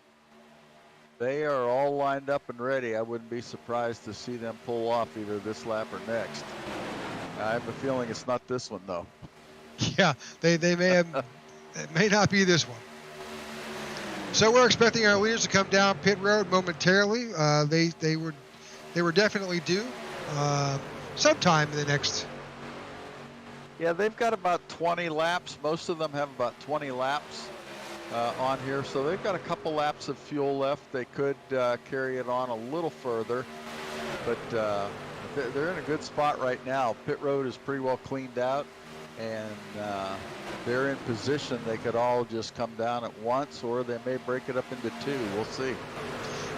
They are all lined up and ready. I wouldn't be surprised to see them pull off either this lap or next. I have a feeling it's not this one, though. Yeah, they may have. It may not be this one. So we're expecting our leaders to come down pit road momentarily. They were definitely due sometime in the next. Yeah, they've got about 20 laps. Most of them have about 20 laps on here, so they've got a couple laps of fuel left. They could carry it on a little further, but they're in a good spot right now. Pit road is pretty well cleaned out, and they're in position. They could all just come down at once, or they may break it up into two. We'll see.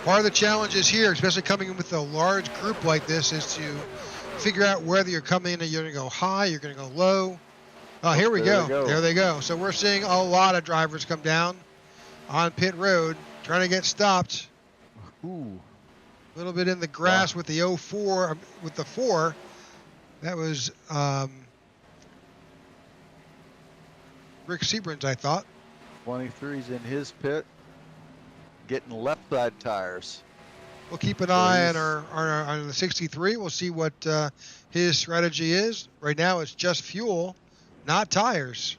Part of the challenge is here, especially coming in with a large group like this, is to figure out whether you're coming in and you're going to go high, you're going to go low. Oh, here we go. There they go. So we're seeing a lot of drivers come down on pit road, trying to get stopped. Ooh. A little bit in the grass with the 04, with the 4. That was Rick Seabrans, I thought. 23's in his pit, getting left side tires. We'll keep an eye on the 63. We'll see what his strategy is. Right now, it's just fuel, not tires.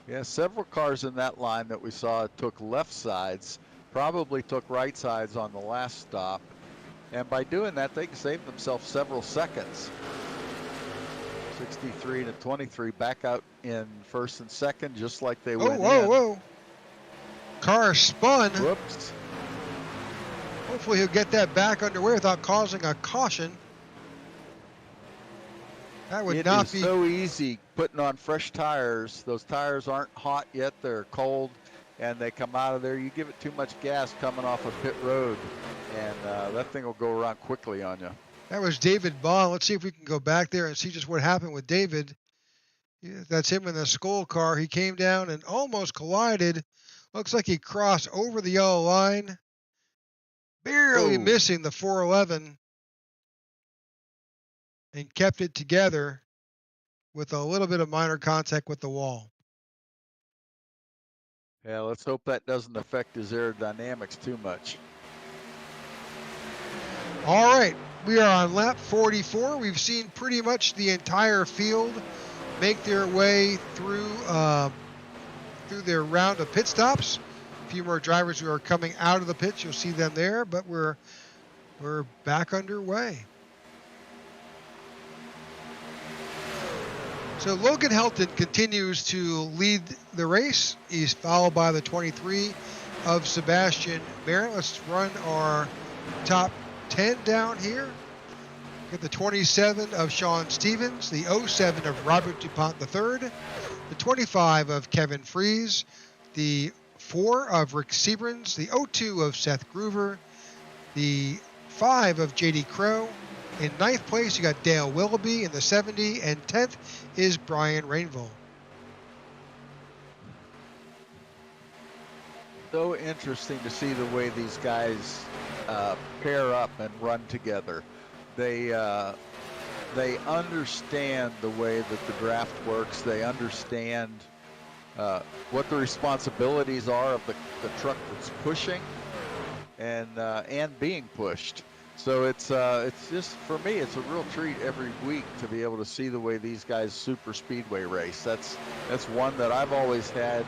Yeah, several cars in that line that we saw took left sides, probably took right sides on the last stop. And by doing that, they can save themselves several seconds. 63 to 23 back out in first and second, just like they went in. Whoa. Car spun. Whoops. Hopefully he'll get that back underway without causing a caution. That would not be so easy putting on fresh tires. Those tires aren't hot yet, they're cold, and they come out of there. You give it too much gas coming off of pit road, and that thing will go around quickly on you. That was David Bond. Let's see if we can go back there and see just what happened with David. Yeah, that's him in the Skoll car. He came down and almost collided. Looks like he crossed over the yellow line, barely missing the 411, and kept it together with a little bit of minor contact with the wall. Yeah, let's hope that doesn't affect his aerodynamics too much. All right, we are on lap 44. We've seen pretty much the entire field make their way through their round of pit stops. A few more drivers who are coming out of the pits. You'll see them there, but we're back underway. So Logan Helton continues to lead the race. He's followed by the 23 of Sebastian Barrett. Let's run our top 10 down here. Get the 27 of Sean Stevens, the 07 of Robert DuPont III, the 25 of Kevin Freese, the 4 of Rick Seabrans, the 02 of Seth Groover, the 5 of JD Crow. In 9th place, you got Dale Willoughby in the 70, and 10th is Brian Rainville. So interesting to see the way these guys pair up and run together. They understand the way that the draft works. They understand what the responsibilities are of the truck that's pushing and being pushed. So it's just, for me, it's a real treat every week to be able to see the way these guys super speedway race. That's one that I've always had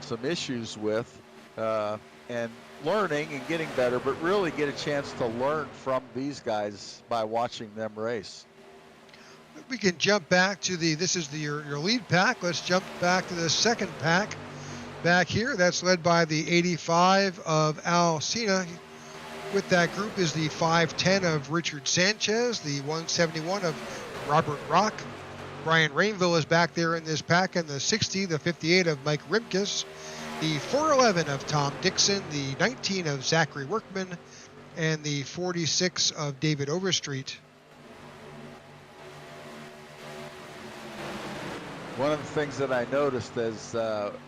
some issues with, and learning and getting better, but really get a chance to learn from these guys by watching them race. We can jump back to this is your lead pack. Let's jump back to the second pack back here. That's led by the 85 of Al Cena. With that group is the 510 of Richard Sanchez, the 171 of Robert Rock. Brian Rainville is back there in this pack, and the 60, the 58 of Mike Rimkus, the 411 of Tom Dixon, the 19 of Zachary Workman, and the 46 of David Overstreet. One of the things that I noticed as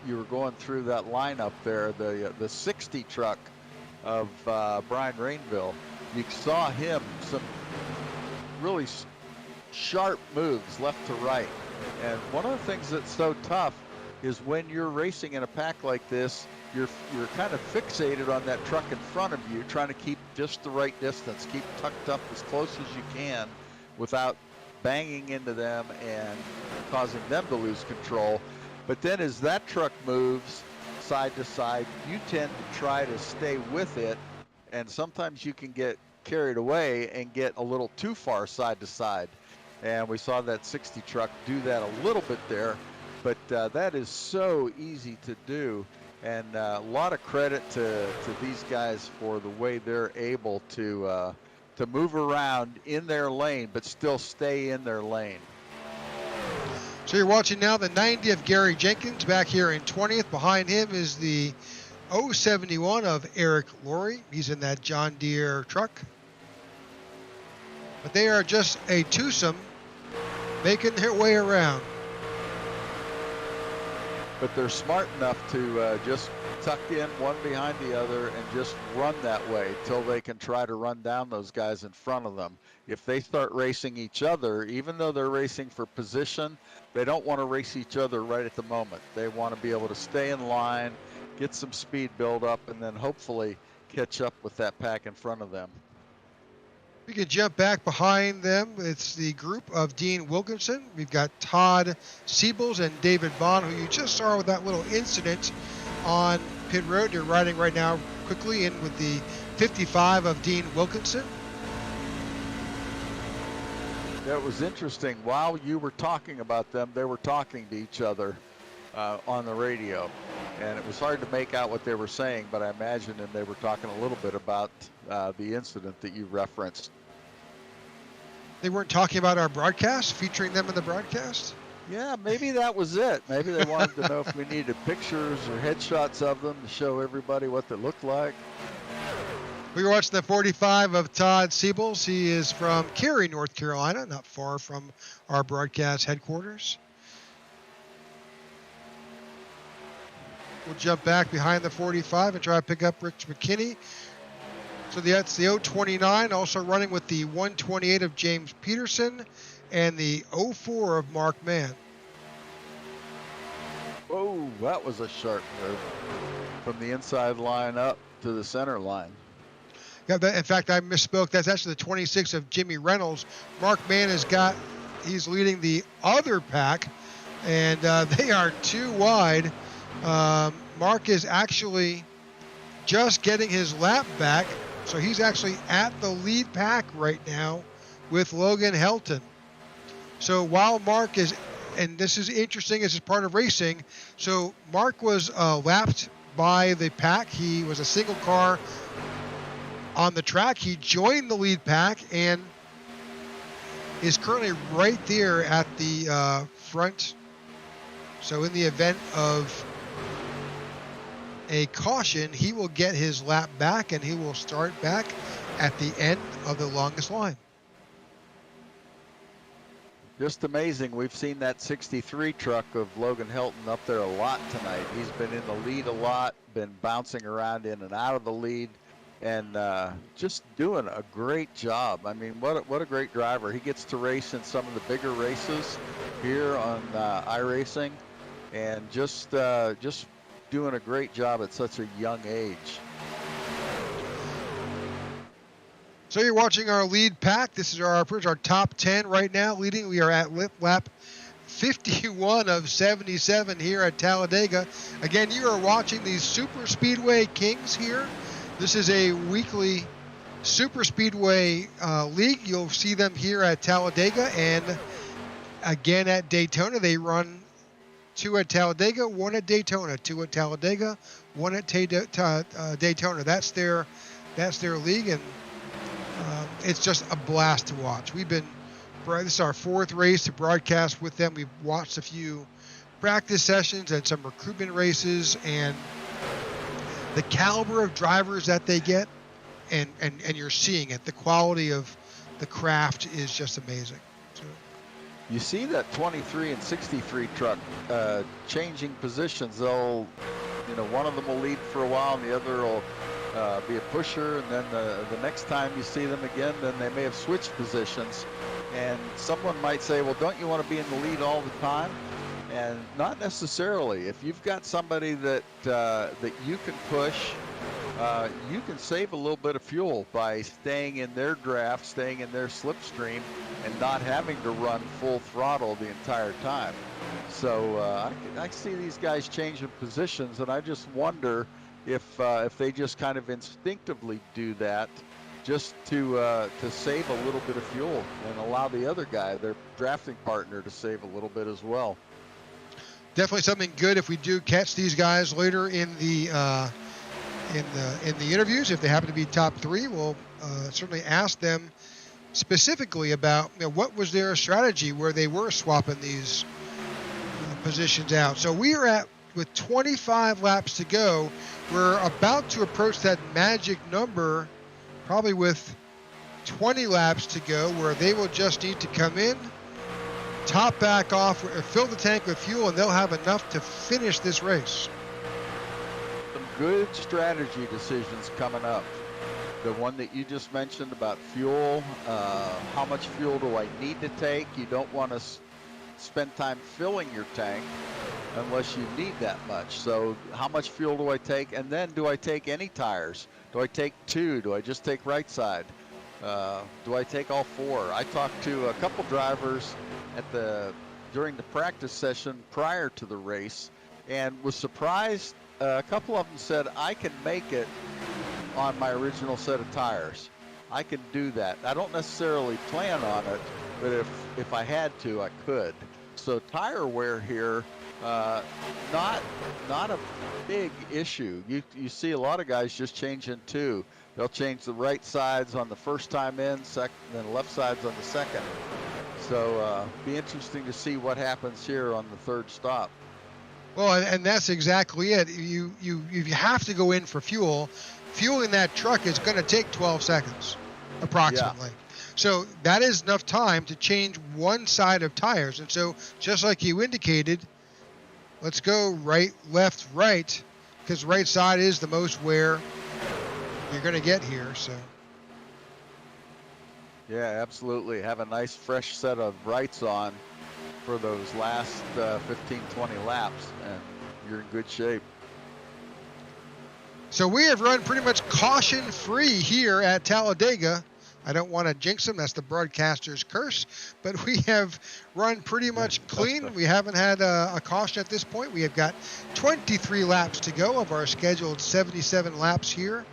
you were going through that lineup there, the 60 truck of Brian Rainville, you saw him some really sharp moves left to right. And one of the things that's so tough is when you're racing in a pack like this, you're kind of fixated on that truck in front of you, trying to keep just the right distance, keep tucked up as close as you can without banging into them and causing them to lose control. But then as that truck moves side to side, you tend to try to stay with it, and sometimes you can get carried away and get a little too far side to side. And we saw that 60 truck do that a little bit there, but that is so easy to do. And a lot of credit to these guys for the way they're able to move around in their lane, but still stay in their lane. So you're watching now the 90 of Gary Jenkins back here in 20th. Behind him is the 071 of Eric Laurie. He's in that John Deere truck. But they are just a twosome making their way around. But they're smart enough to just tuck in one behind the other and just run that way till they can try to run down those guys in front of them. If they start racing each other, even though they're racing for position, they don't want to race each other right at the moment. They want to be able to stay in line, get some speed build up, and then hopefully catch up with that pack in front of them. We can jump back behind them. It's the group of Dean Wilkinson. We've got Todd Siebels and David Bond, who you just saw with that little incident on pit road. They're riding right now quickly in with the 55 of Dean Wilkinson. That was interesting. While you were talking about them, they were talking to each other on the radio. And it was hard to make out what they were saying, but I imagine they were talking a little bit about the incident that you referenced. They weren't talking about our broadcast, featuring them in the broadcast? Yeah, maybe that was it. Maybe they wanted to know if we needed pictures or headshots of them to show everybody what they looked like. We were watching the 45 of Todd Siebels. He is from Cary, North Carolina, not far from our broadcast headquarters. We'll jump back behind the 45 and try to pick up Rich McKinney. So that's the 029, also running with the 128 of James Peterson and the 04 of Mark Mann. Oh, that was a sharp move from the inside line up to the center line. Yeah, in fact, I misspoke. That's actually the 26 of Jimmy Reynolds. Mark Mann he's leading the other pack, and they are too wide. Mark is actually just getting his lap back, so he's actually at the lead pack right now with Logan Helton. So while Mark is, and this is interesting, this is part of racing, so Mark was lapped by the pack. He was a single car on the track. He joined the lead pack and is currently right there at the front. So in the event of a caution, he will get his lap back and he will start back at the end of the longest line. Just amazing. We've seen that 63 truck of Logan Helton up there a lot tonight. He's been in the lead a lot, been bouncing around in and out of the lead, and just doing a great job. I mean, what a great driver. He gets to race in some of the bigger races here on iRacing, and just doing a great job at such a young age. So you're watching our lead pack. This is our top 10 right now. Leading, we are at lap 51 of 77 here at Talladega. Again, you are watching the Super Speedway Kings here. This is a weekly Super Speedway league. You'll see them here at Talladega and again at Daytona. They run 2 at Talladega, 1 at Daytona, 2 at Talladega, 1 at Daytona. That's their league, and it's just a blast to watch. This is our 4th race to broadcast with them. We've watched a few practice sessions and some recruitment races, and the caliber of drivers that they get, and you're seeing it. The quality of the craft is just amazing. So, you see that 23 and 63 truck changing positions. They'll, one of them will lead for a while and the other will be a pusher, and then the next time you see them again, then they may have switched positions. And someone might say, well, don't you want to be in the lead all the time? And not necessarily. If you've got somebody that that you can push, you can save a little bit of fuel by staying in their draft, staying in their slipstream, and not having to run full throttle the entire time. So I see these guys changing positions, and I just wonder if they just kind of instinctively do that, just to save a little bit of fuel and allow the other guy, their drafting partner, to save a little bit as well. Definitely something good if we do catch these guys later in the interviews. If they happen to be top three, we'll certainly ask them specifically about what was their strategy where they were swapping these positions out. So we are at, with 25 laps to go, we're about to approach that magic number, probably with 20 laps to go, where they will just need to come in, top back off, or fill the tank with fuel, and they'll have enough to finish this race. Some good strategy decisions coming up. The one that you just mentioned about fuel, how much fuel do I need to take? You don't want to spend time filling your tank unless you need that much. So how much fuel do I take? And then do I take any tires? Do I take 2? Do I just take right side? Do I take all 4? I talked to a couple drivers during the practice session prior to the race, and was surprised. A couple of them said, I can make it on my original set of tires. I can do that. I don't necessarily plan on it, but if I had to, I could. So tire wear here, not a big issue. You see a lot of guys just changing 2. They'll change the right sides on the first time in, then left sides on the second. So be interesting to see what happens here on the third stop. Well, and that's exactly it. You have to go in for fuel. Fueling that truck is going to take 12 seconds, approximately. Yeah. So that is enough time to change one side of tires. And so, just like you indicated, let's go right, left, right, because right side is the most wear you're going to get here. So. Yeah, absolutely. Have a nice fresh set of rights on for those last 15, 20 laps, and you're in good shape. So we have run pretty much caution-free here at Talladega. I don't want to jinx them. That's the broadcaster's curse. But we have run pretty much clean. We haven't had a caution at this point. We have got 23 laps to go of our scheduled 77 laps here.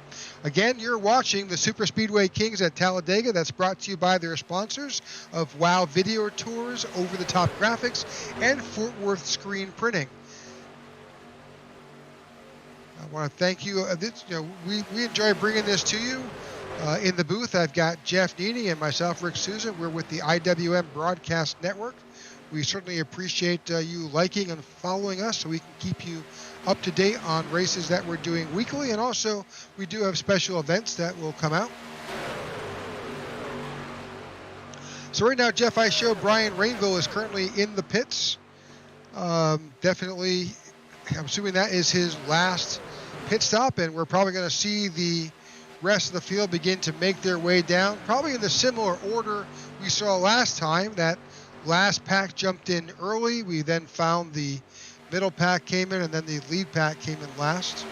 Again, you're watching the Superspeedway Kings at Talladega. That's brought to you by their sponsors of WOW Video Tours, Over-the-Top Graphics, and Fort Worth Screen Printing. I want to thank you. We enjoy bringing this to you. In the booth, I've got Jeff Needy and myself, Rick Susan. We're with the IWM Broadcast Network. We certainly appreciate you liking and following us so we can keep you up to date on races that we're doing weekly. And also, we do have special events that will come out. So right now, Jeff, I show Brian Rainville is currently in the pits. Definitely, I'm assuming that is his last pit stop, and we're probably going to see the rest of the field begin to make their way down, probably in the similar order we saw last time. That last pack jumped in early. We then found the middle pack came in, and then the lead pack came in last.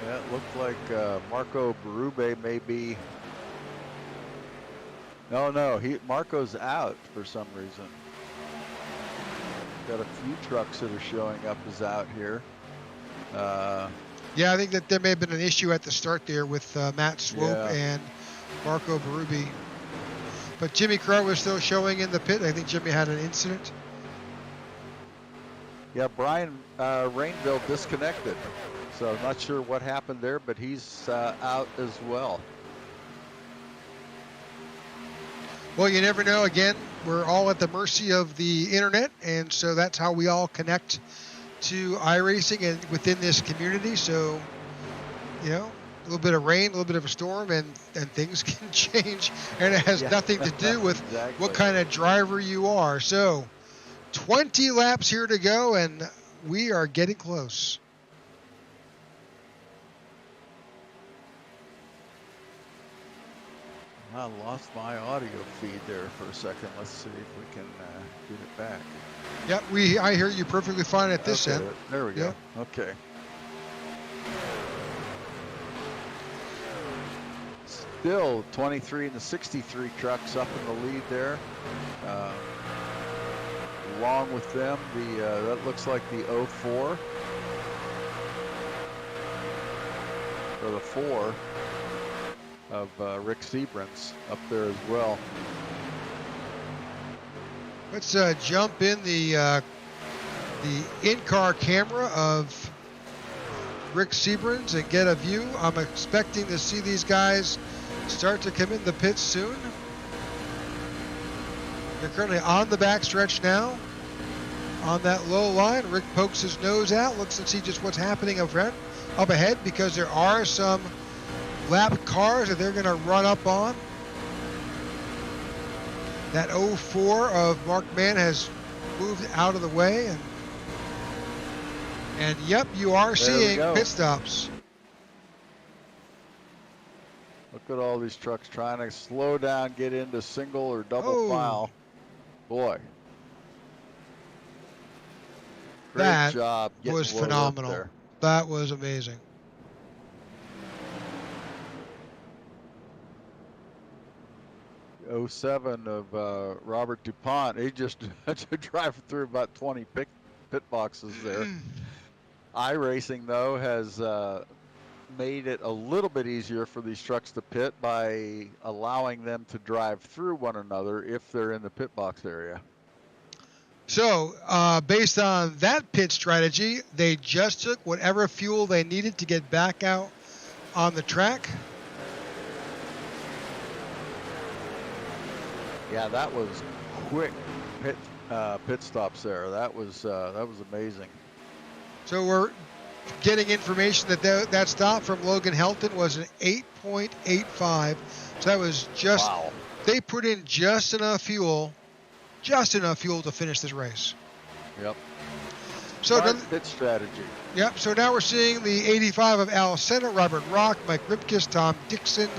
Yeah, it looked like Marco Berube may be... No, Marco's out for some reason. Got a few trucks that are showing up as out here. Yeah, I think that there may have been an issue at the start there with Matt Swope and Marco Berube. But Jimmy Crow was still showing in the pit. I think Jimmy had an incident. Yeah, Brian Rainville disconnected. So not sure what happened there, but he's out as well. Well, you never know. Again, we're all at the mercy of the internet, and so that's how we all connect to iRacing and within this community. So, a little bit of rain, a little bit of a storm, and things can change, and it has nothing to do with what kind of driver you are. So 20 laps here to go, and we are getting close. I lost my audio feed there for a second. Let's see if we can get it back. Yep, I hear you perfectly fine at this end. There we go. Yep. Okay. Still 23 and the 63 trucks up in the lead there. Along with them, that looks like the 04 or the 4 of Rick Sebrans up there as well. Let's jump in the in-car camera of Rick Sebrans and get a view. I'm expecting to see these guys start to come in the pits soon. They're currently on the backstretch now. On that low line, Rick pokes his nose out, looks and see just what's happening up ahead, because there are some lap cars that they're going to run up on. That 04 of Mark Mann has moved out of the way, and yep, you are seeing pit stops. Look at all these trucks trying to slow down, get into single or double file. Boy. Great job. That was phenomenal. That was amazing. '07 of Robert DuPont. He just drive through about 20 pit boxes there. iRacing, though, has made it a little bit easier for these trucks to pit by allowing them to drive through one another if they're in the pit box area. So, based on that pit strategy, they just took whatever fuel they needed to get back out on the track. Yeah, that was quick pit stops there. That was amazing. So we're getting information that stop from Logan Helton was an 8.85. So that was just, they put in just enough fuel to finish this race. Yep. So pit strategy. Yep. So now we're seeing the 85 of Al Senna, Robert Rock, Mike Ripkiss, Tom Dixon,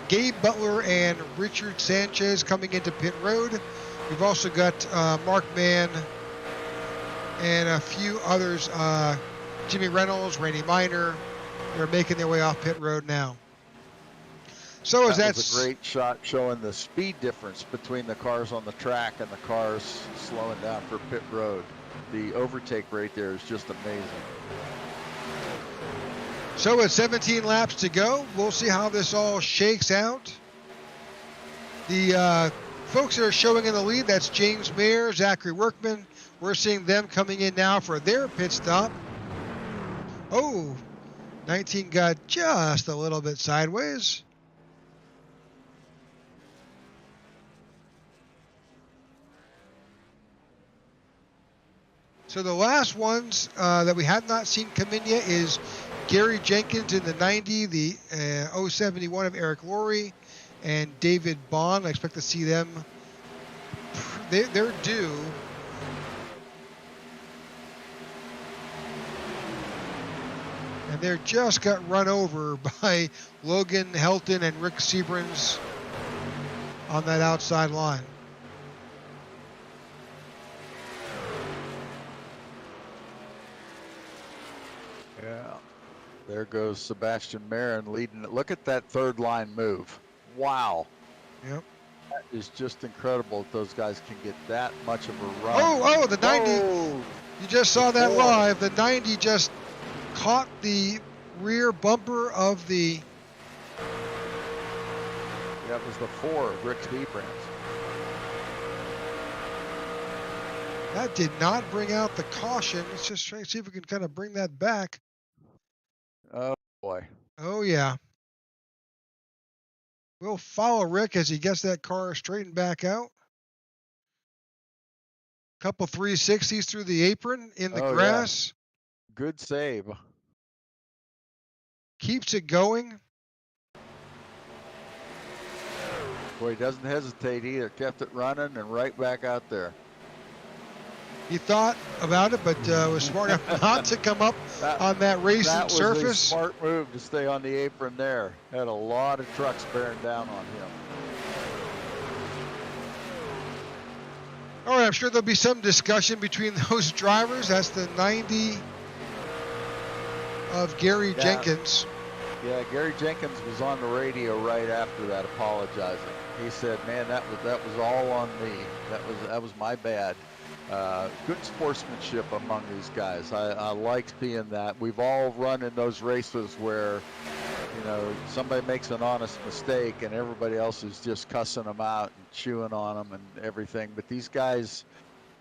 Gabe Butler, and Richard Sanchez coming into pit road. We've also got Mark Mann and a few others, Jimmy Reynolds, Randy Miner. They're making their way off pit road now. So that was a great shot showing the speed difference between the cars on the track and the cars slowing down for pit road. The overtake right there is just amazing. So with 17 laps to go, we'll see how this all shakes out. The folks that are showing in the lead, that's James Mayer, Zachary Workman. We're seeing them coming in now for their pit stop. Oh, 19 got just a little bit sideways. So the last ones that we have not seen come in yet is Gary Jenkins in the 90, the 071 of Eric Laurie, and David Bond. I expect to see them. They're due. And they're just got run over by Logan Helton and Rick Sebrans on that outside line. Yeah. There goes Sebastian Marin leading it. Look at that third line move. Wow. Yep. That is just incredible that those guys can get that much of a run. Oh, the 90. Oh, you just saw that live. The 90 just caught the rear bumper of the... That was the 4 of Rick Sebrans. That did not bring out the caution. Let's just try to see if we can kind of bring that back. Oh, boy. Oh, yeah. We'll follow Rick as he gets that car straightened back out. Couple 360s through the apron in the grass. Yeah. Good save. Keeps it going. Boy, he doesn't hesitate either. Kept it running and right back out there. He thought about it, but was smart enough not to come up on that racing surface. That was a smart move to stay on the apron there. Had a lot of trucks bearing down on him. All right, I'm sure there'll be some discussion between those drivers. That's the 90 of Gary Jenkins. Yeah, Gary Jenkins was on the radio right after that, apologizing. He said, "Man, that was all on me. That was my bad." Good sportsmanship among these guys. I like seeing that. We've all run in those races where, you know, somebody makes an honest mistake and everybody else is just cussing them out and chewing on them and everything. But these guys,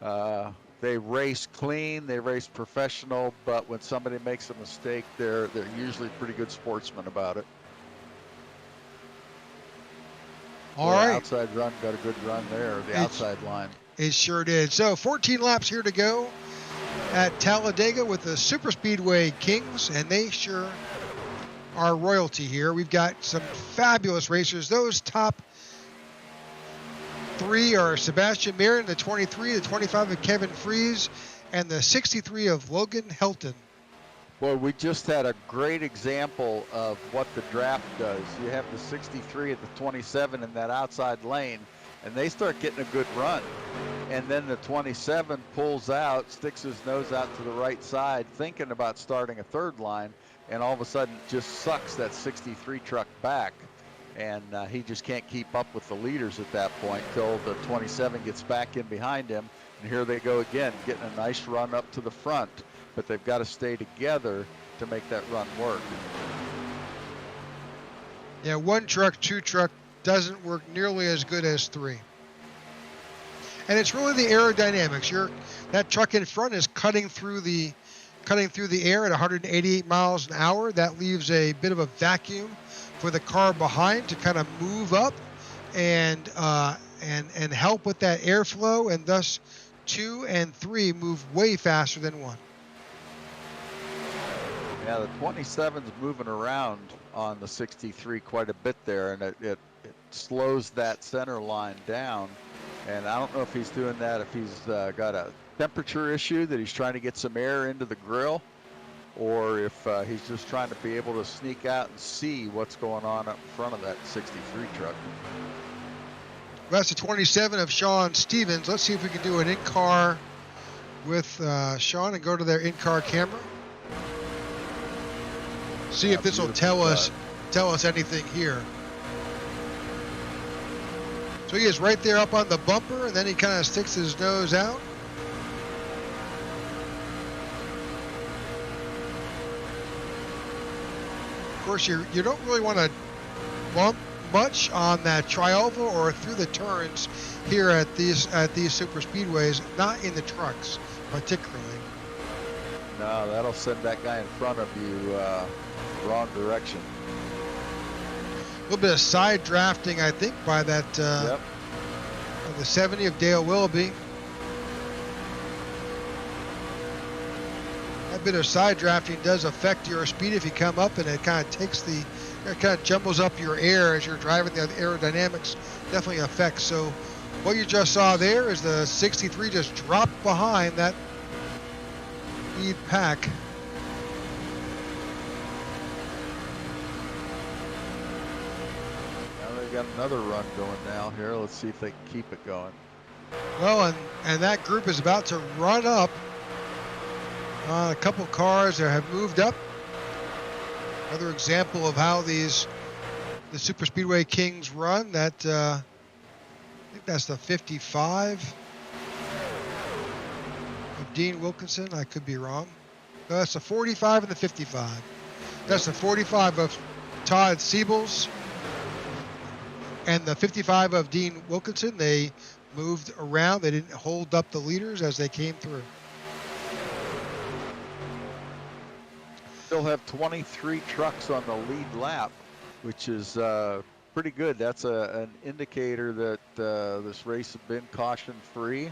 they race clean, they race professional, but when somebody makes a mistake, they're usually pretty good sportsmen about it. All right. Outside run got a good run there, the outside line. It sure did. So 14 laps here to go at Talladega with the Superspeedway Kings, and they sure are royalty here. We've got some fabulous racers. Those top three are Sebastian Marin, the 23, the 25 of Kevin Freese, and the 63 of Logan Helton. Boy, we just had a great example of what the draft does. You have the 63 at the 27 in that outside lane, and they start getting a good run. And then the 27 pulls out, sticks his nose out to the right side, thinking about starting a third line, and all of a sudden just sucks that 63 truck back. And he just can't keep up with the leaders at that point till the 27 gets back in behind him. And here they go again, getting a nice run up to the front. But they've got to stay together to make that run work. Yeah, one truck, two truck doesn't work nearly as good as three. And it's really the aerodynamics. That truck in front is cutting through the air at 188 miles an hour. That leaves a bit of a vacuum for the car behind to kind of move up and help with that airflow, and thus 2 and 3 move way faster than 1. Yeah, the 27's moving around on the 63 quite a bit there, and it slows that center line down. And I don't know if he's doing that, if he's got a temperature issue that he's trying to get some air into the grill, or if he's just trying to be able to sneak out and see what's going on up in front of that 63 truck. Well, that's the 27 of Sean Stevens. Let's see if we can do an in-car with Sean and go to their in-car camera. See if this will tell us anything here. So he is right there up on the bumper, and then he kind of sticks his nose out. Of course, you don't really want to bump much on that tri-oval or through the turns here at these super speedways, not in the trucks particularly. No, that'll send that guy in front of you wrong direction. A little bit of side drafting, I think, by that Yep. The 70 of Dale Willoughby. That bit of side drafting does affect your speed if you come up, and it kind of jumbles up your air as you're driving. The aerodynamics definitely affects. So what you just saw there is the 63 just dropped behind that lead pack. Now they've got another run going now here. Let's see if they can keep it going. Well, and that group is about to run up. A couple cars that have moved up. Another example of how the Super Speedway Kings run. That I think that's the 55 of Dean Wilkinson. I could be wrong. No, that's the 45 and the 55. That's the 45 of Todd Siebels and the 55 of Dean Wilkinson. They moved around. They didn't hold up the leaders as they came through. Still have 23 trucks on the lead lap, which is pretty good. That's an indicator that this race has been caution-free.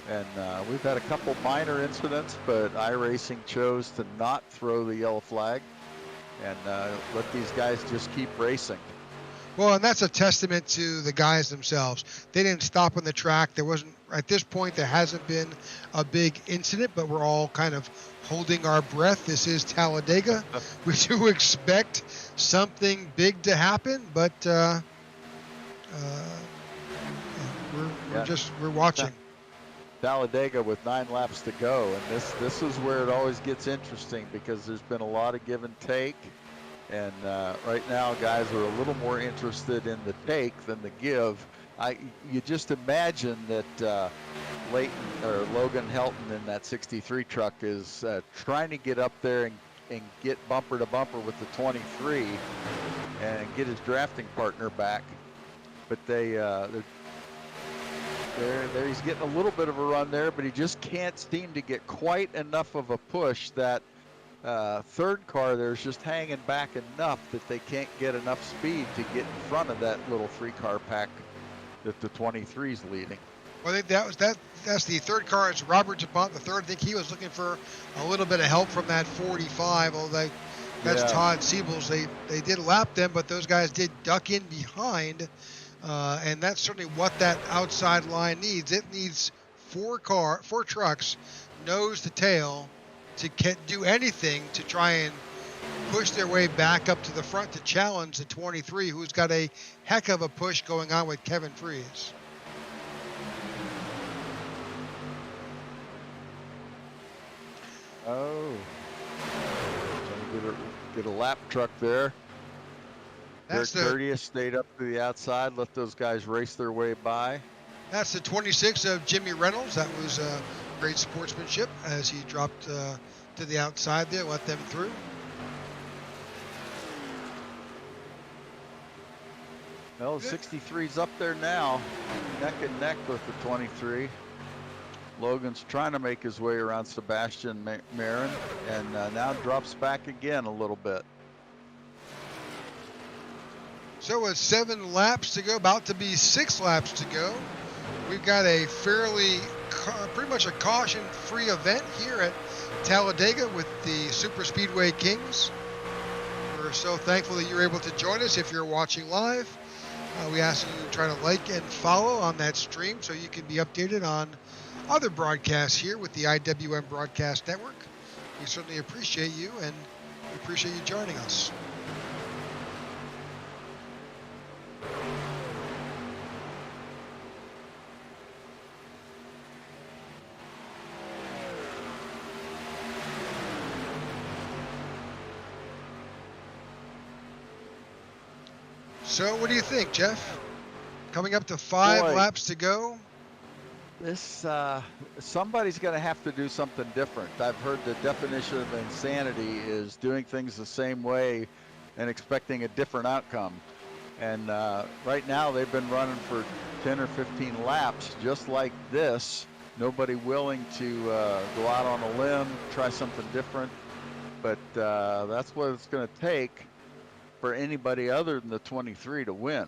And we've had a couple minor incidents, but iRacing chose to not throw the yellow flag and let these guys just keep racing. Well, and that's a testament to the guys themselves. They didn't stop on the track. There wasn't, at this point, there hasn't been a big incident, but we're all kind of holding our breath. This is Talladega. We do expect something big to happen, but we're watching. Talladega with 9 laps to go, and this is where it always gets interesting because there's been a lot of give and take, and right now guys are a little more interested in the take than the give. You just imagine that Logan Helton in that 63 truck is trying to get up there and get bumper to bumper with the 23 and get his drafting partner back, but there he's getting a little bit of a run there, but he just can't seem to get quite enough of a push. That third car there is just hanging back enough that they can't get enough speed to get in front of that little 3-car pack that the 23's leading. Well, I think that's the third car. It's Robert DuPont, the third. I think he was looking for a little bit of help from that 45, although that's Todd Siebels. They did lap them, but those guys did duck in behind. And that's certainly what that outside line needs. It needs four trucks, nose to tail, to do anything to try and push their way back up to the front to challenge the 23, who's got a heck of a push going on with Kevin Freese. Oh, trying to get a lap truck there. That's Courteous stayed up to the outside, let those guys race their way by. That's the 26 of Jimmy Reynolds. That was great sportsmanship as he dropped to the outside there, let them through. Well, the 63's up there now, neck and neck with the 23. Logan's trying to make his way around Sebastian Marin, and now drops back again a little bit. So with 7 laps to go, about to be 6 laps to go, we've got a pretty much a caution-free event here at Talladega with the Superspeedway Kings. We're so thankful that you're able to join us if you're watching live. We ask you to try to like and follow on that stream so you can be updated on other broadcasts here with the IWM Broadcast Network. We certainly appreciate you, and we appreciate you joining us. So what do you think, Jeff? Coming up to 5 laps to go. This somebody's going to have to do something different. I've heard the definition of insanity is doing things the same way and expecting a different outcome. And right now they've been running for 10 or 15 laps just like this. Nobody willing to go out on a limb, try something different. But that's what it's going to take for anybody other than the 23 to win.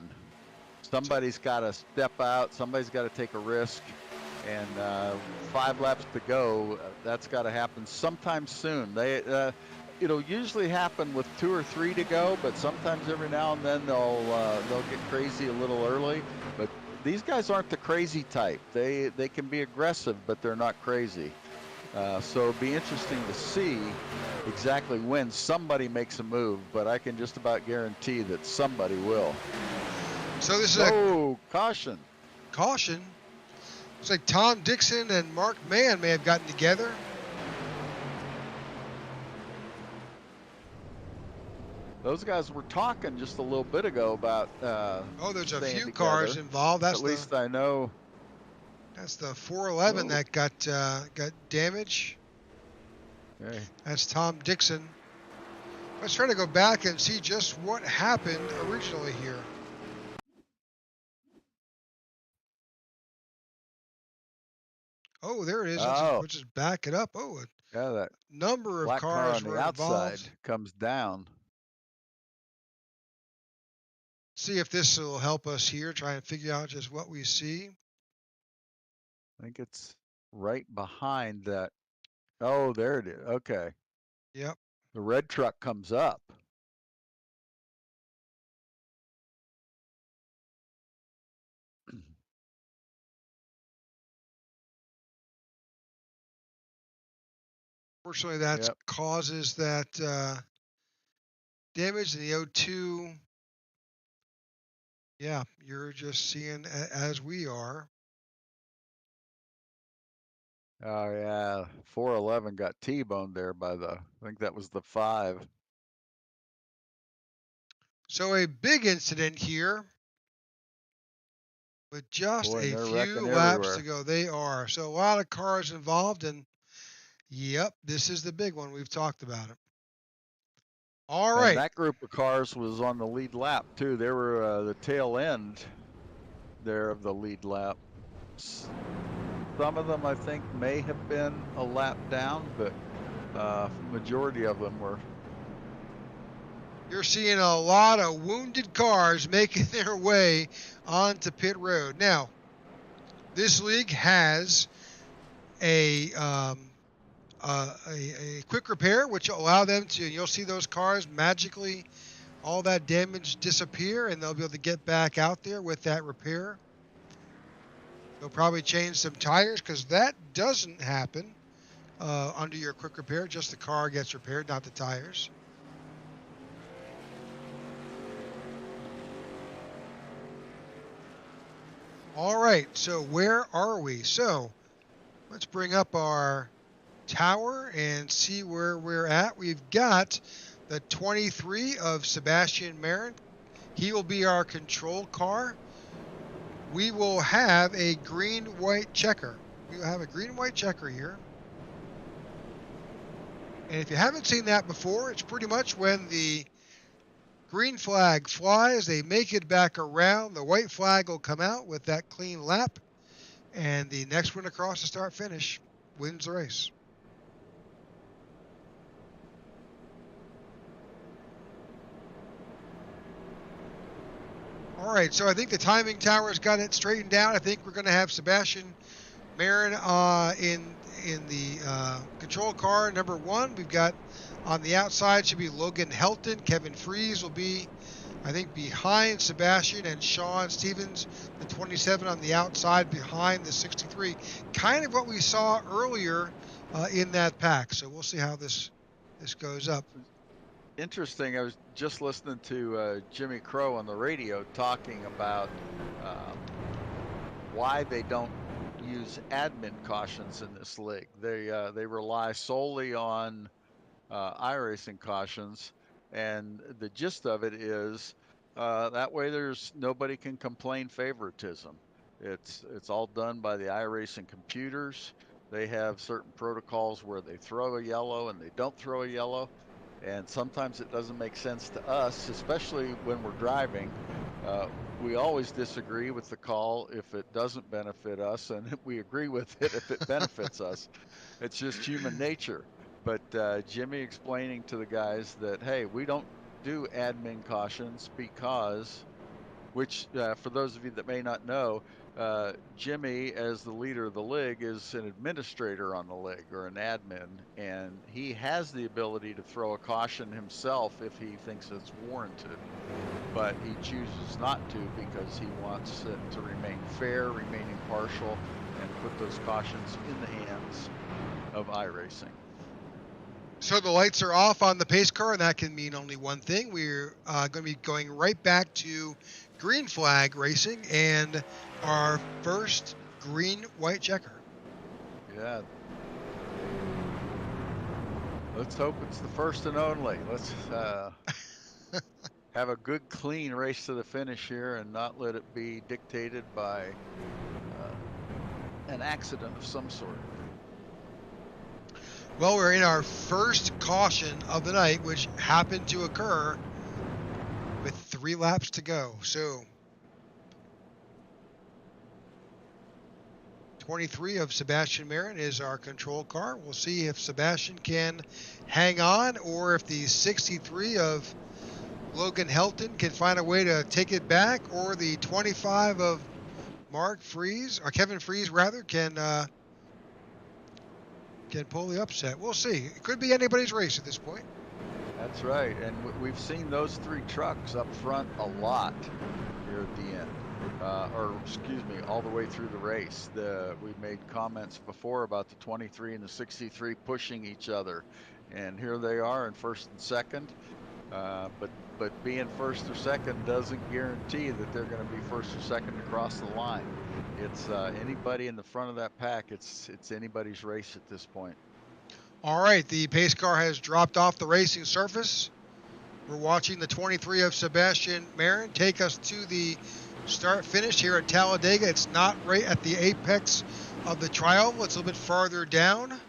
Somebody's got to step out. Somebody's got to take a risk. And 5 laps to go. That's got to happen sometime soon. It'll usually happen with 2 or 3 to go, but sometimes every now and then they'll get crazy a little early. But these guys aren't the crazy type. They can be aggressive, but they're not crazy. So it'll be interesting to see exactly when somebody makes a move, but I can just about guarantee that somebody will. So this is caution. Caution. It's like Tom Dixon and Mark Mann may have gotten together. Those guys were talking just a little bit ago about there's a few cars involved. That's at least I know. That's the 411 that got damage. Okay. That's Tom Dixon. Let's try to go back and see just what happened originally here. Oh, there it is. We'll just back it up. Oh, that number of cars car on were the outside involved. Comes down. See if this will help us here. Try and figure out just what we see. I think it's right behind that. Oh, there it is. Okay. Yep. The red truck comes up. Fortunately, that causes that damage in the O2. Yeah, you're just seeing as we are. Oh yeah, 411 got T-boned there by I think that was the 5. So a big incident here with just Boy, and a they're few wrecking laps to everywhere. go. They are. So a lot of cars involved, and yep, this is the big one. We've talked about it. All And right. that group of cars was on the lead lap too. They were the tail end there of the lead lap. Some of them I think may have been a lap down, but majority of them were. You're seeing a lot of wounded cars making their way onto pit road. Now, this league has a a quick repair, which will allow them to. You'll see those cars magically, all that damage disappear, and they'll be able to get back out there with that repair. They'll probably change some tires because that doesn't happen under your quick repair. Just the car gets repaired, not the tires. All right, so where are we? So let's bring up our tower and see where we're at. We've got the 23 of Sebastian Marin. He will be our control car. We will have a green-white checker. We will have a green-white checker here. And if you haven't seen that before, it's pretty much when the green flag flies, they make it back around. The white flag will come out with that clean lap. And the next one across the start-finish wins the race. All right, so I think the timing tower's got it straightened out. I think we're going to have Sebastian Marin in the control car number 1. We've got on the outside should be Logan Helton. Kevin Freese will be, I think, behind Sebastian, and Sean Stevens, the 27 on the outside behind the 63. Kind of what we saw earlier in that pack. So we'll see how this goes up. Interesting. I was just listening to Jimmy Crow on the radio talking about why they don't use admin cautions in this league. They rely solely on iRacing cautions, and the gist of it is that way there's nobody can complain favoritism. It's all done by the iRacing computers. They have certain protocols where they throw a yellow and they don't throw a yellow. And sometimes it doesn't make sense to us, especially when we're driving. We always disagree with the call if it doesn't benefit us, and we agree with it if it benefits us. It's just human nature. But Jimmy explaining to the guys that, hey, we don't do admin cautions because, which for those of you that may not know, Jimmy, as the leader of the league, is an administrator on the league or an admin, and he has the ability to throw a caution himself if he thinks it's warranted. But he chooses not to because he wants it to remain fair, remain impartial, and put those cautions in the hands of iRacing. So the lights are off on the pace car, and that can mean only one thing. We're going to be going right back to green flag racing and our first green-white checker. Yeah. Let's hope it's the first and only. Let's have a good, clean race to the finish here and not let it be dictated by an accident of some sort. Well, we're in our first caution of the night, which happened to occur with 3 laps to go. So 23 of Sebastian Marin is our control car. We'll see if Sebastian can hang on or if the 63 of Logan Helton can find a way to take it back, or the 25 of Mark Freese, or Kevin Freese rather, can pull the upset. We'll see. It could be anybody's race at this point. That's right, and we've seen those 3 trucks up front a lot here at the end. Or excuse me, all the way through the race. We made comments before about the 23 and the 63 pushing each other, and here they are in first and second. But but being first or second doesn't guarantee that they're going to be first or second across the line. It's anybody in the front of that pack. It's anybody's race at this point. All right, the pace car has dropped off the racing surface. We're watching the 23 of Sebastian Marin take us to the start finish here at Talladega. It's not right at the apex of the trioval. It's a little bit farther down.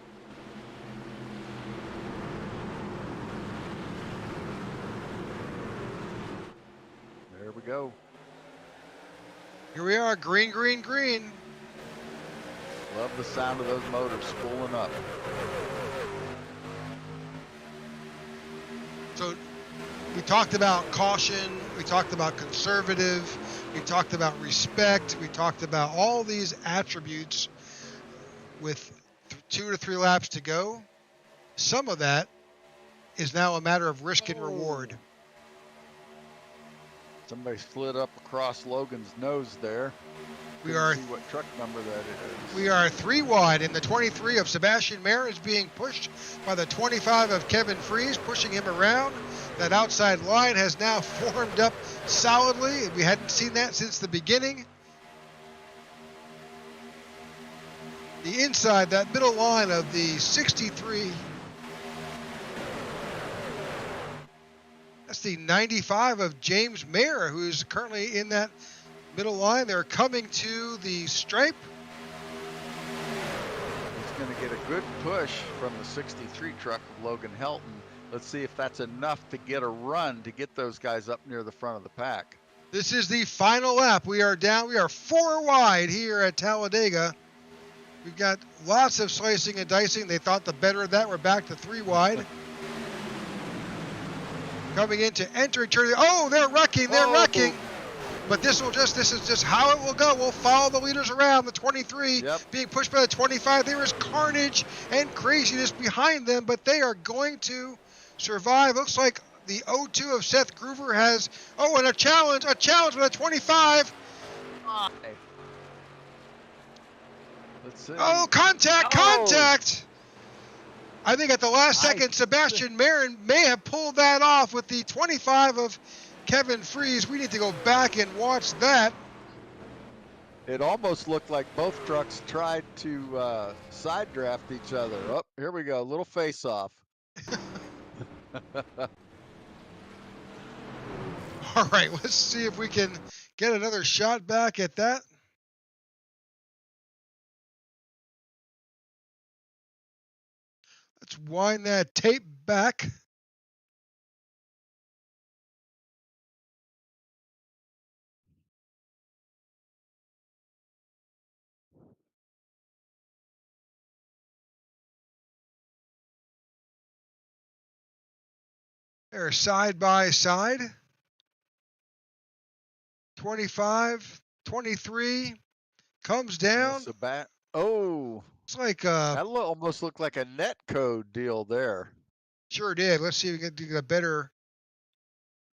There we go. Here we are, green, green, green. Love the sound of those motors spooling up. So we talked about caution, we talked about conservative, we talked about respect, we talked about all these attributes with 2 to 3 laps to go. Some of that is now a matter of risk and reward. Somebody slid up across Logan's nose there. We are see what truck number that is. We are 3 wide, and the 23 of Sebastian Marin is being pushed by the 25 of Kevin Fries, pushing him around. That outside line has now formed up solidly. We hadn't seen that since the beginning. The inside, that middle line of the 63, that's the 95 of James Mayer, who's currently in that middle line. They're coming to the stripe. He's going to get a good push from the 63 truck of Logan Helton. Let's see if that's enough to get a run to get those guys up near the front of the pack. This is the final lap. We are down. We are 4 wide here at Talladega. We've got lots of slicing and dicing. They thought the better of that. We're back to 3 wide. Coming into entering turn. Oh, they're wrecking. They're wrecking. But this is just how it will go. We'll follow the leaders around. The 23 being pushed by the 25. There is carnage and craziness behind them, but they are going to survive. Looks like the 02 of Seth Groover has, and a challenge with a 25. Let's see. Oh, contact. I think at the last second, Sebastian Marin may have pulled that off with the 25 of Kevin Fries. We need to go back and watch that. It almost looked like both trucks tried to side draft each other. Oh, here we go, little face off. All right, let's see if we can get another shot back at that. Let's wind that tape back. They're side by side. 25, 23 comes down. It's like that almost looked like a net code deal there. Sure did. Let's see if we can do a better.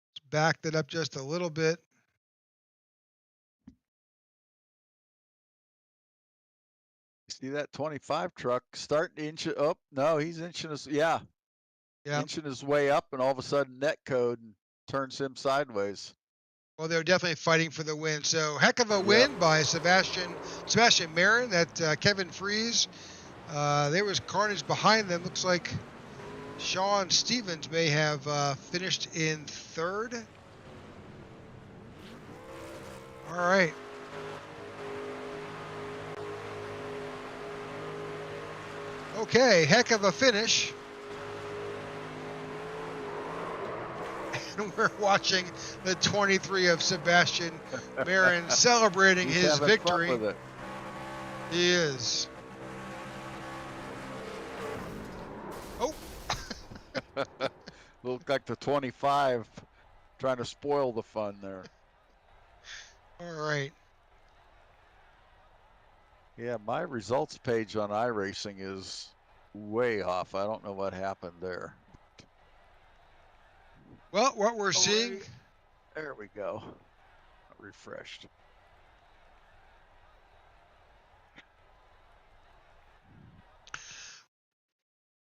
Let's back that up just a little bit. See that 25 truck starting to inch up? No, he's inching us. Yeah. Inching his way up, and all of a sudden net code and turns him sideways. Well, they're definitely fighting for the win. So heck of a win by Sebastian Marin. That Kevin Fries. There was carnage behind them. Looks like Sean Stevens may have finished in 3rd. All right. Okay, heck of a finish. And we're watching the 23 of Sebastian Marin celebrating his victory. Fun with it. He is. Oh. Looked like the 25 trying to spoil the fun there. All right. Yeah, my results page on iRacing is way off. I don't know what happened there. Well, what we're seeing. There we go. Refreshed.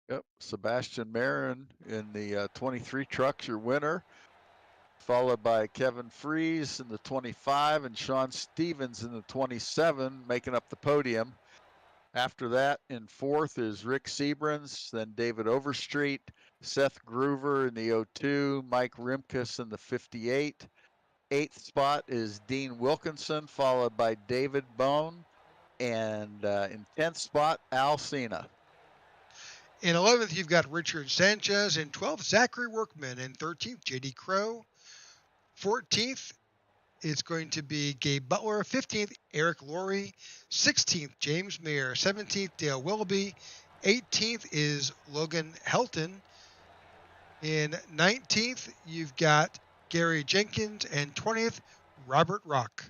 Yep, Sebastian Marin in the 23 truck's your winner. followed by Kevin Fries in the 25 and Sean Stevens in the 27, making up the podium. After that, in fourth is Rick Seabrans, then David Overstreet, Seth Groover in the 02, Mike Rimkus in the 58. Eighth spot is Dean Wilkinson, followed by David Bone, and in 10th spot, Al Cena. In 11th, you've got Richard Sanchez. In 12th, Zachary Workman. In 13th, J.D. Crow. 14th, it's going to be Gabe Butler. 15th, Eric Laurie. 16th, James Mayer. 17th, Dale Willoughby. 18th is Logan Helton. In 19th, you've got Gary Jenkins. And 20th, Robert Rock.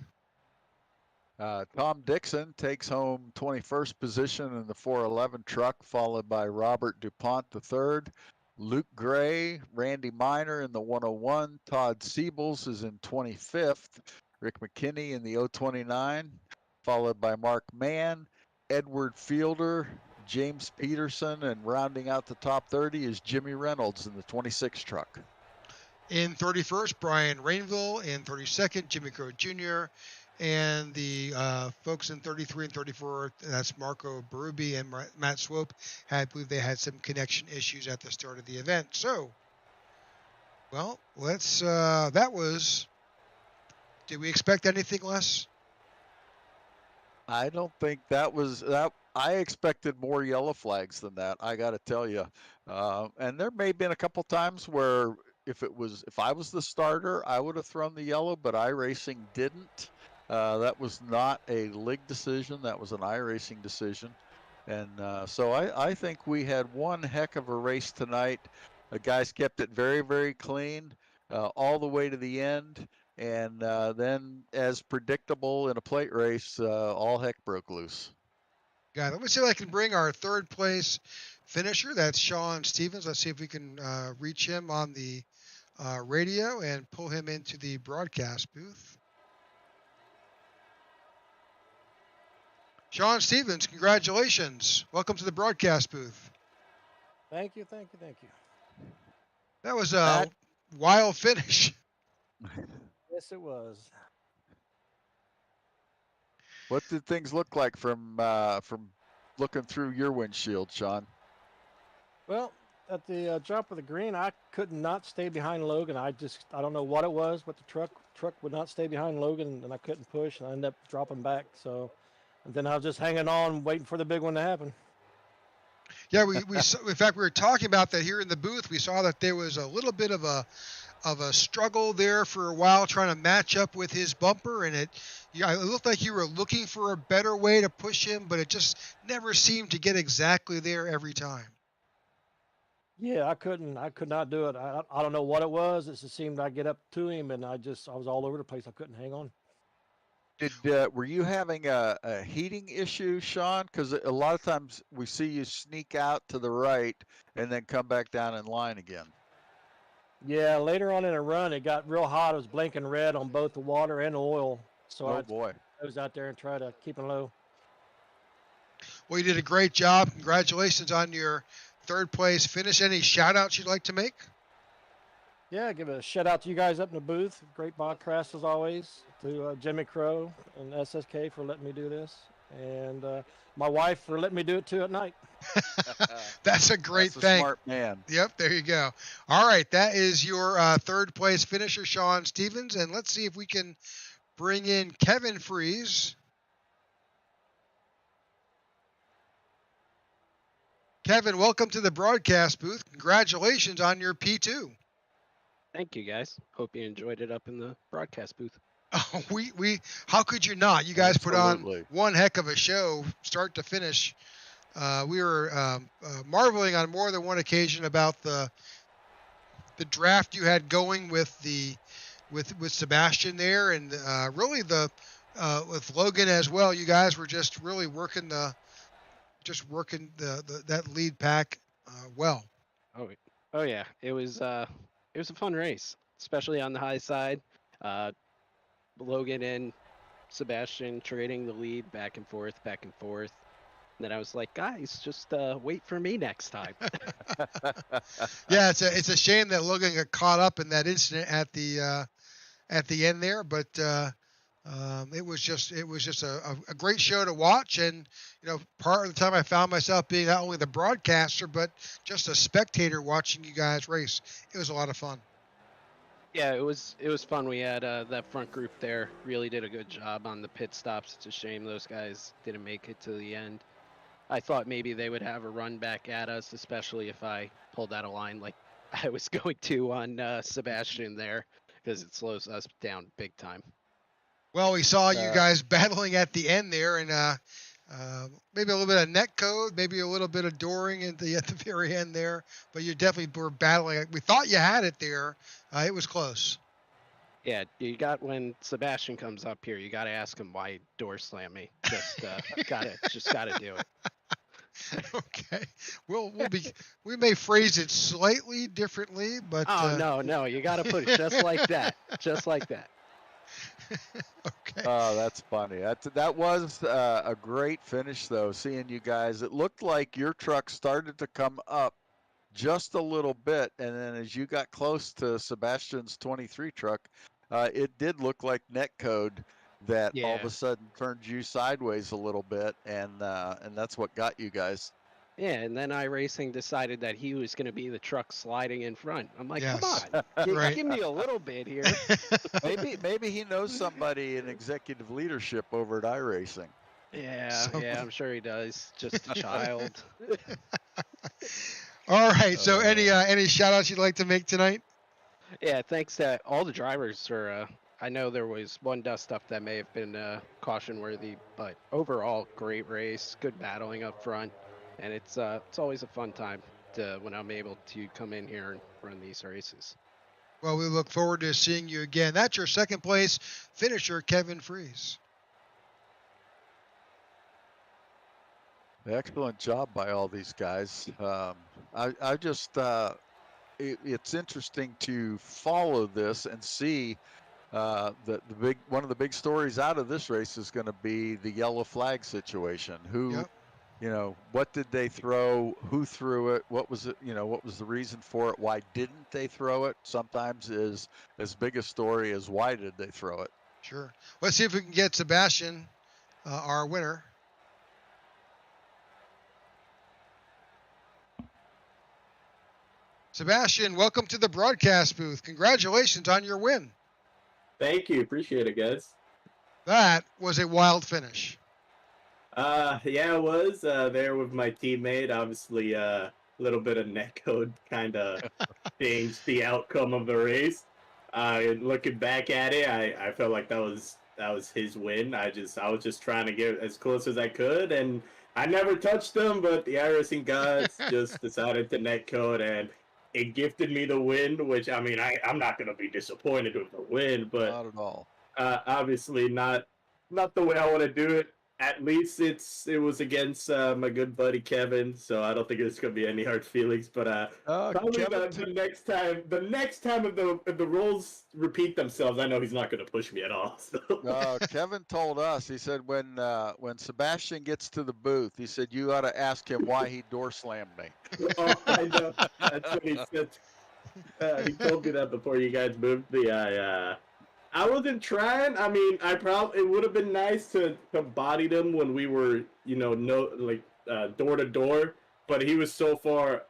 Tom Dixon takes home 21st position in the 411 truck, followed by Robert DuPont III. Luke Gray, Randy Miner in the 101. Todd Siebels is in 25th. Rick McKinney in the 029, followed by Mark Mann, Edward Fielder, James Peterson, and rounding out the top 30 is Jimmy Reynolds in the 26 truck. In 31st, Brian Rainville. In 32nd, Jimmy Crow Jr., and the folks in 33 and 34, that's Marco Berube and Matt Swope, I believe they had some connection issues at the start of the event. So, well, let's, did we expect anything less? I don't think that was that. I expected more yellow flags than that, I got to tell you. And there may have been a couple times where if I was the starter, I would have thrown the yellow, but iRacing didn't. That was not a league decision. That was an iRacing decision. And so I think we had one heck of a race tonight. The guys kept it very, very clean all the way to the end. And then, as predictable in a plate race, all heck broke loose. Got it. Let me see if I can bring our third place finisher. That's Sean Stevens. Let's see if we can reach him on the radio and pull him into the broadcast booth. Sean Stevens, congratulations. Welcome to the broadcast booth. Thank you, thank you, thank you. That was a wild finish. Yes, it was. What did things look like from looking through your windshield, Sean? Well, at the drop of the green, I could not stay behind Logan. I don't know what it was, but the truck would not stay behind Logan, and I couldn't push, and I ended up dropping back. So, and then I was just hanging on, waiting for the big one to happen. Yeah, we in fact, we were talking about that here in the booth. We saw that there was a little bit of a struggle there for a while trying to match up with his bumper, and it looked like you were looking for a better way to push him, but it just never seemed to get exactly there every time. Yeah, I could not do it. I don't know what it was. It just seemed I'd get up to him, and I was all over the place. I couldn't hang on. Were you having a heating issue, Sean? Because a lot of times we see you sneak out to the right and then come back down in line again. Yeah, later on in a run, it got real hot. It was blinking red on both the water and the oil. So I was out there and tried to keep it low. Well, you did a great job. Congratulations on your third place finish. Any shout outs you'd like to make? Yeah, give a shout out to you guys up in the booth. Great podcast as always. To Jimmy Crow and SSK for letting me do this. And my wife for letting me do it too at night. That's a great thing. Smart man. Yep, there you go. All right, that is your third place finisher, Sean Stevens. And let's see if we can bring in Kevin Fries. Kevin, welcome to the broadcast booth. Congratulations on your P2. Thank you, guys. Hope you enjoyed it up in the broadcast booth. Oh, how could you not? You guys Absolutely. put on one heck of a show, start to finish. We were marveling on more than one occasion about the draft you had going with Sebastian there, and really with Logan as well. You guys were just really working that lead pack well. Oh yeah, it was a fun race, especially on the high side. Logan and Sebastian trading the lead back and forth. then I was like, guys, just wait for me next time. Yeah, it's a shame that Logan got caught up in that incident at the end there, but it was just a great show to watch. And part of the time I found myself being not only the broadcaster but just a spectator watching you guys race. It was a lot of fun. Yeah, it was fun. We had that front group there really did a good job on the pit stops. It's a shame those guys didn't make it to the end. I thought maybe they would have a run back at us, especially if I pulled out a line like I was going to on Sebastian there, because it slows us down big time. Well, we saw you guys battling at the end there, and maybe a little bit of net code, maybe a little bit of dooring at the very end there, but you definitely were battling. We thought you had it there. It was close. Yeah, you got, when Sebastian comes up here, you got to ask him why he door slammed me. Just gotta do it. Okay, we may phrase it slightly differently, but no, you got to put it just like that, just like that. Okay. Oh, that's funny. That was a great finish, though, seeing you guys. It looked like your truck started to come up just a little bit, and then as you got close to Sebastian's 23 truck, it did look like netcode that all of a sudden turned you sideways a little bit, and that's what got you guys. Yeah, and then iRacing decided that he was going to be the truck sliding in front. I'm like, Yes. come on, Right. give me a little bit here. Maybe he knows somebody in executive leadership over at iRacing. Yeah, I'm sure he does. Just a child. All right. So any shout outs you'd like to make tonight? Yeah, thanks to all the drivers for. I know there was one dust up that may have been caution worthy, but overall, great race, good battling up front, and it's always a fun time when I'm able to come in here and run these races. Well, we look forward to seeing you again. That's your second place finisher, Kevin Freeze. Excellent job by all these guys. I just it's interesting to follow this and see the one of the big stories out of this race is going to be the yellow flag situation. Who, what did they throw? Who threw it? What was it? What was the reason for it? Why didn't they throw it? Sometimes is as big a story as why did they throw it. Sure. Let's see if we can get Sebastian, our winner. Sebastian, welcome to the broadcast booth. Congratulations on your win. Thank you. Appreciate it, guys. That was a wild finish. Yeah, it was there with my teammate. Obviously, a little bit of netcode kind of changed the outcome of the race. Looking back at it, I felt like that was his win. I was just trying to get as close as I could, and I never touched him, but the iRacing gods just decided to netcode, and it gifted me the win, which, I mean, I'm not going to be disappointed with the win, but not at all. Obviously not the way I want to do it. At least it was against my good buddy Kevin, so I don't think it's going to be any hard feelings. But probably the next time if the roles repeat themselves, I know he's not going to push me at all. So. Kevin told us, he said when Sebastian gets to the booth, he said you ought to ask him why he door slammed me. Oh, I know. That's what he said. He told me that before you guys moved. I wasn't trying. I mean, it would have been nice to body them when we were, door to door. But he was so far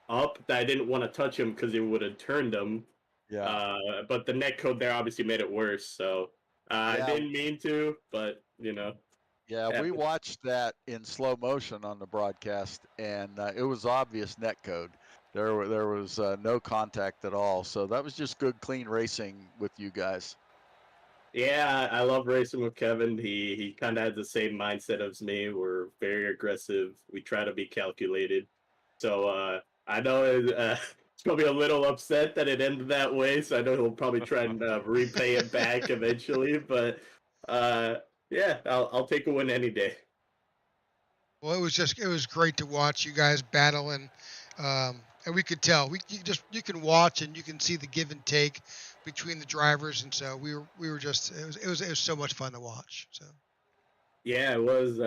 up that I didn't want to touch him because it would have turned him. Yeah. But the netcode there obviously made it worse. So I didn't mean to, but Yeah, we watched that in slow motion on the broadcast, and it was obvious netcode. There was no contact at all. So that was just good, clean racing with you guys. Yeah, I love racing with Kevin. He kind of has the same mindset as me. We're very aggressive. We try to be calculated. So I know it's going to be a little upset that it ended that way. So I know he'll probably try and repay it back eventually. But yeah, I'll take a win any day. Well, it was great to watch you guys battle, and we could tell you can watch and you can see the give and take between the drivers, and so we were just it was so much fun to watch. So yeah, it was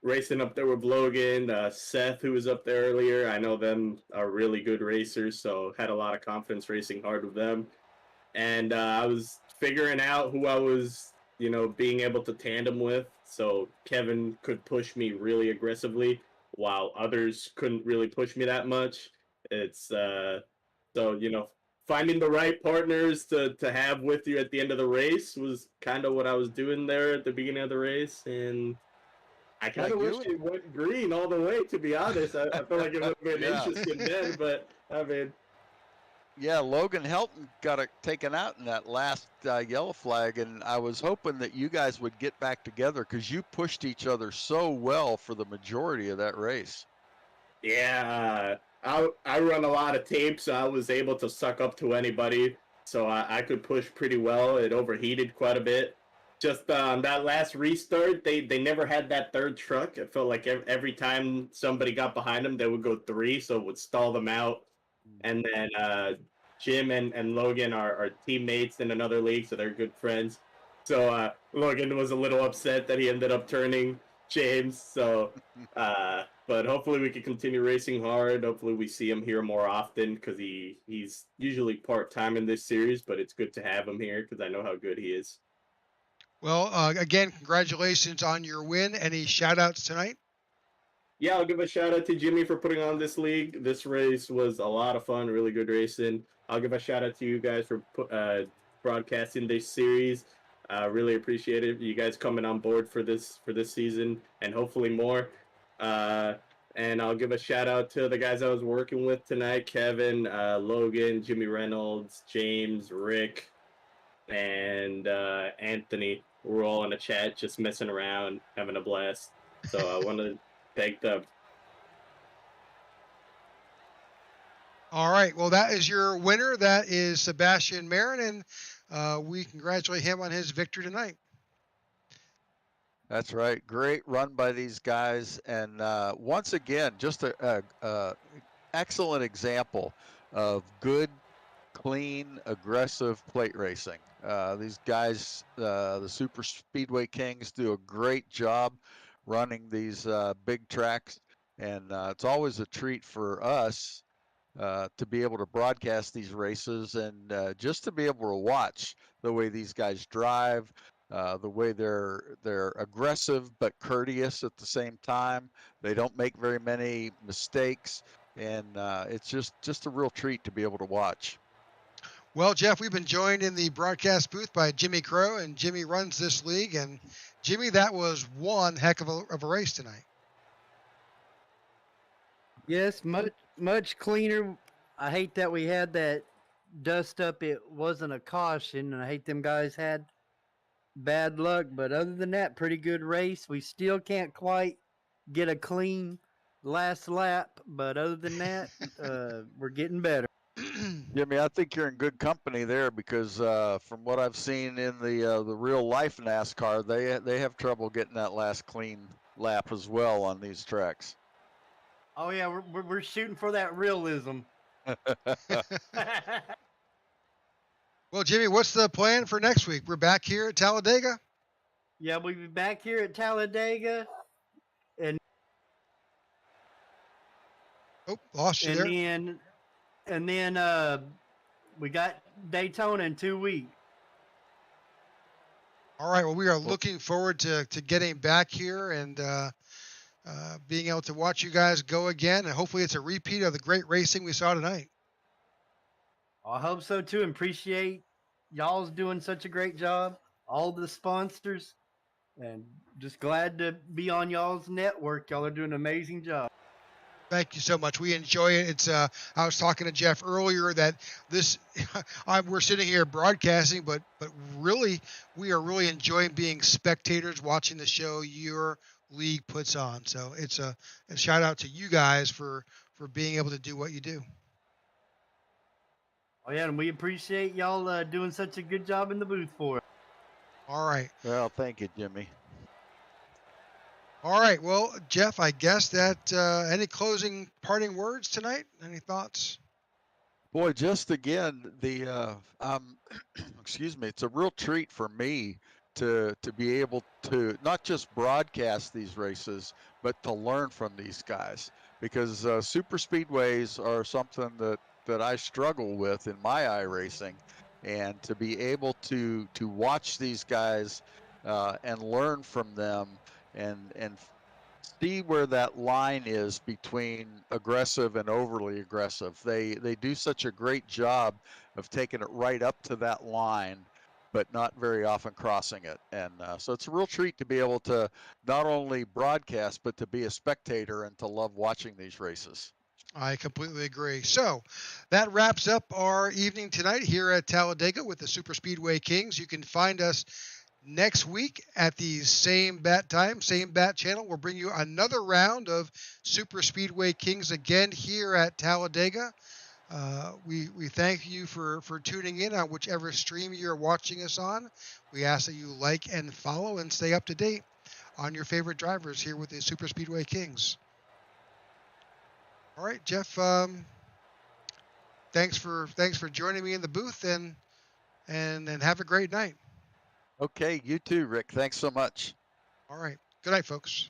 racing up there with Logan, Seth, who was up there earlier. I know them are really good racers, so had a lot of confidence racing hard with them. And I was figuring out who I was, being able to tandem with. So Kevin could push me really aggressively, while others couldn't really push me that much. It's finding the right partners to have with you at the end of the race was kind of what I was doing there at the beginning of the race, and I kind of wish it went green all the way. To be honest, I feel like it would have been interesting then, but I mean. Yeah, Logan Helton got taken out in that last yellow flag, and I was hoping that you guys would get back together because you pushed each other so well for the majority of that race. Yeah, I run a lot of tape, so I was able to suck up to anybody, so I could push pretty well. It overheated quite a bit. Just that last restart, they never had that third truck. It felt like every time somebody got behind them, they would go 3, so it would stall them out. And then Jim and Logan are teammates in another league, so they're good friends. So Logan was a little upset that he ended up turning James. So, but hopefully we can continue racing hard. Hopefully we see him here more often because he's usually part-time in this series, but it's good to have him here because I know how good he is. Well, again, congratulations on your win. Any shout-outs tonight? Yeah, I'll give a shout out to Jimmy for putting on this league. This race was a lot of fun, really good racing. I'll give a shout out to you guys for broadcasting this series. Really appreciate it. You guys coming on board for this season and hopefully more. And I'll give a shout out to the guys I was working with tonight: Kevin, Logan, Jimmy Reynolds, James, Rick, and Anthony. We're all in a chat, just messing around, having a blast. So I want to thank them. All right. Well, that is your winner. That is Sebastian Marin, and we congratulate him on his victory tonight. That's right. Great run by these guys. And once again, just a excellent example of good, clean, aggressive plate racing. These guys, the Super Speedway Kings, do a great job running these big tracks. And it's always a treat for us to be able to broadcast these races and just to be able to watch the way these guys drive, the way they're aggressive but courteous at the same time. They don't make very many mistakes, and it's just a real treat to be able to watch. Well, Jeff, we've been joined in the broadcast booth by Jimmy Crow, and Jimmy runs this league. And Jimmy, that was one heck of a race tonight. Yes, much cleaner. I hate that we had that dust up. It wasn't a caution, and I hate them guys had bad luck. But other than that, pretty good race. We still can't quite get a clean last lap, but other than that, we're getting better. Jimmy, I think you're in good company there because from what I've seen in the real life NASCAR, they have trouble getting that last clean lap as well on these tracks. Oh yeah, we're shooting for that realism. Well, Jimmy, what's the plan for next week? We're back here at Talladega. Yeah, we'll be back here at Talladega, and lost you there. And then we got Daytona in 2 weeks. All right. Well, we are looking forward to getting back here and being able to watch you guys go again. And hopefully it's a repeat of the great racing we saw tonight. I hope so too, and appreciate y'all's doing such a great job. All the sponsors, and just glad to be on y'all's network. Y'all are doing an amazing job. Thank you so much. We enjoy it. It's I was talking to Jeff earlier that this we're sitting here broadcasting, but really we are really enjoying being spectators watching the show your league puts on. So it's a shout out to you guys for being able to do what you do. Oh yeah, and we appreciate y'all doing such a good job in the booth for us. All right. Well, thank you, Jimmy. All right. Well, Jeff, I guess that any closing parting words tonight? Any thoughts? Boy, just again, excuse me, it's a real treat for me to be able to not just broadcast these races, but to learn from these guys, because super speedways are something that I struggle with in my iRacing, and to be able to watch these guys and learn from them and see where that line is between aggressive and overly aggressive. They do such a great job of taking it right up to that line, but not very often crossing it. And so it's a real treat to be able to not only broadcast, but to be a spectator and to love watching these races. I completely agree. So that wraps up our evening tonight here at Talladega with the Super Speedway Kings. You can find us next week at the same bat time, same bat channel. We'll bring you another round of Super Speedway Kings again here at Talladega. We thank you for tuning in on whichever stream you're watching us on. We ask that you like and follow and stay up to date on your favorite drivers here with the Super Speedway Kings. All right, Jeff. Thanks for joining me in the booth, and have a great night. Okay, you too, Rick. Thanks so much. All right. Good night, folks.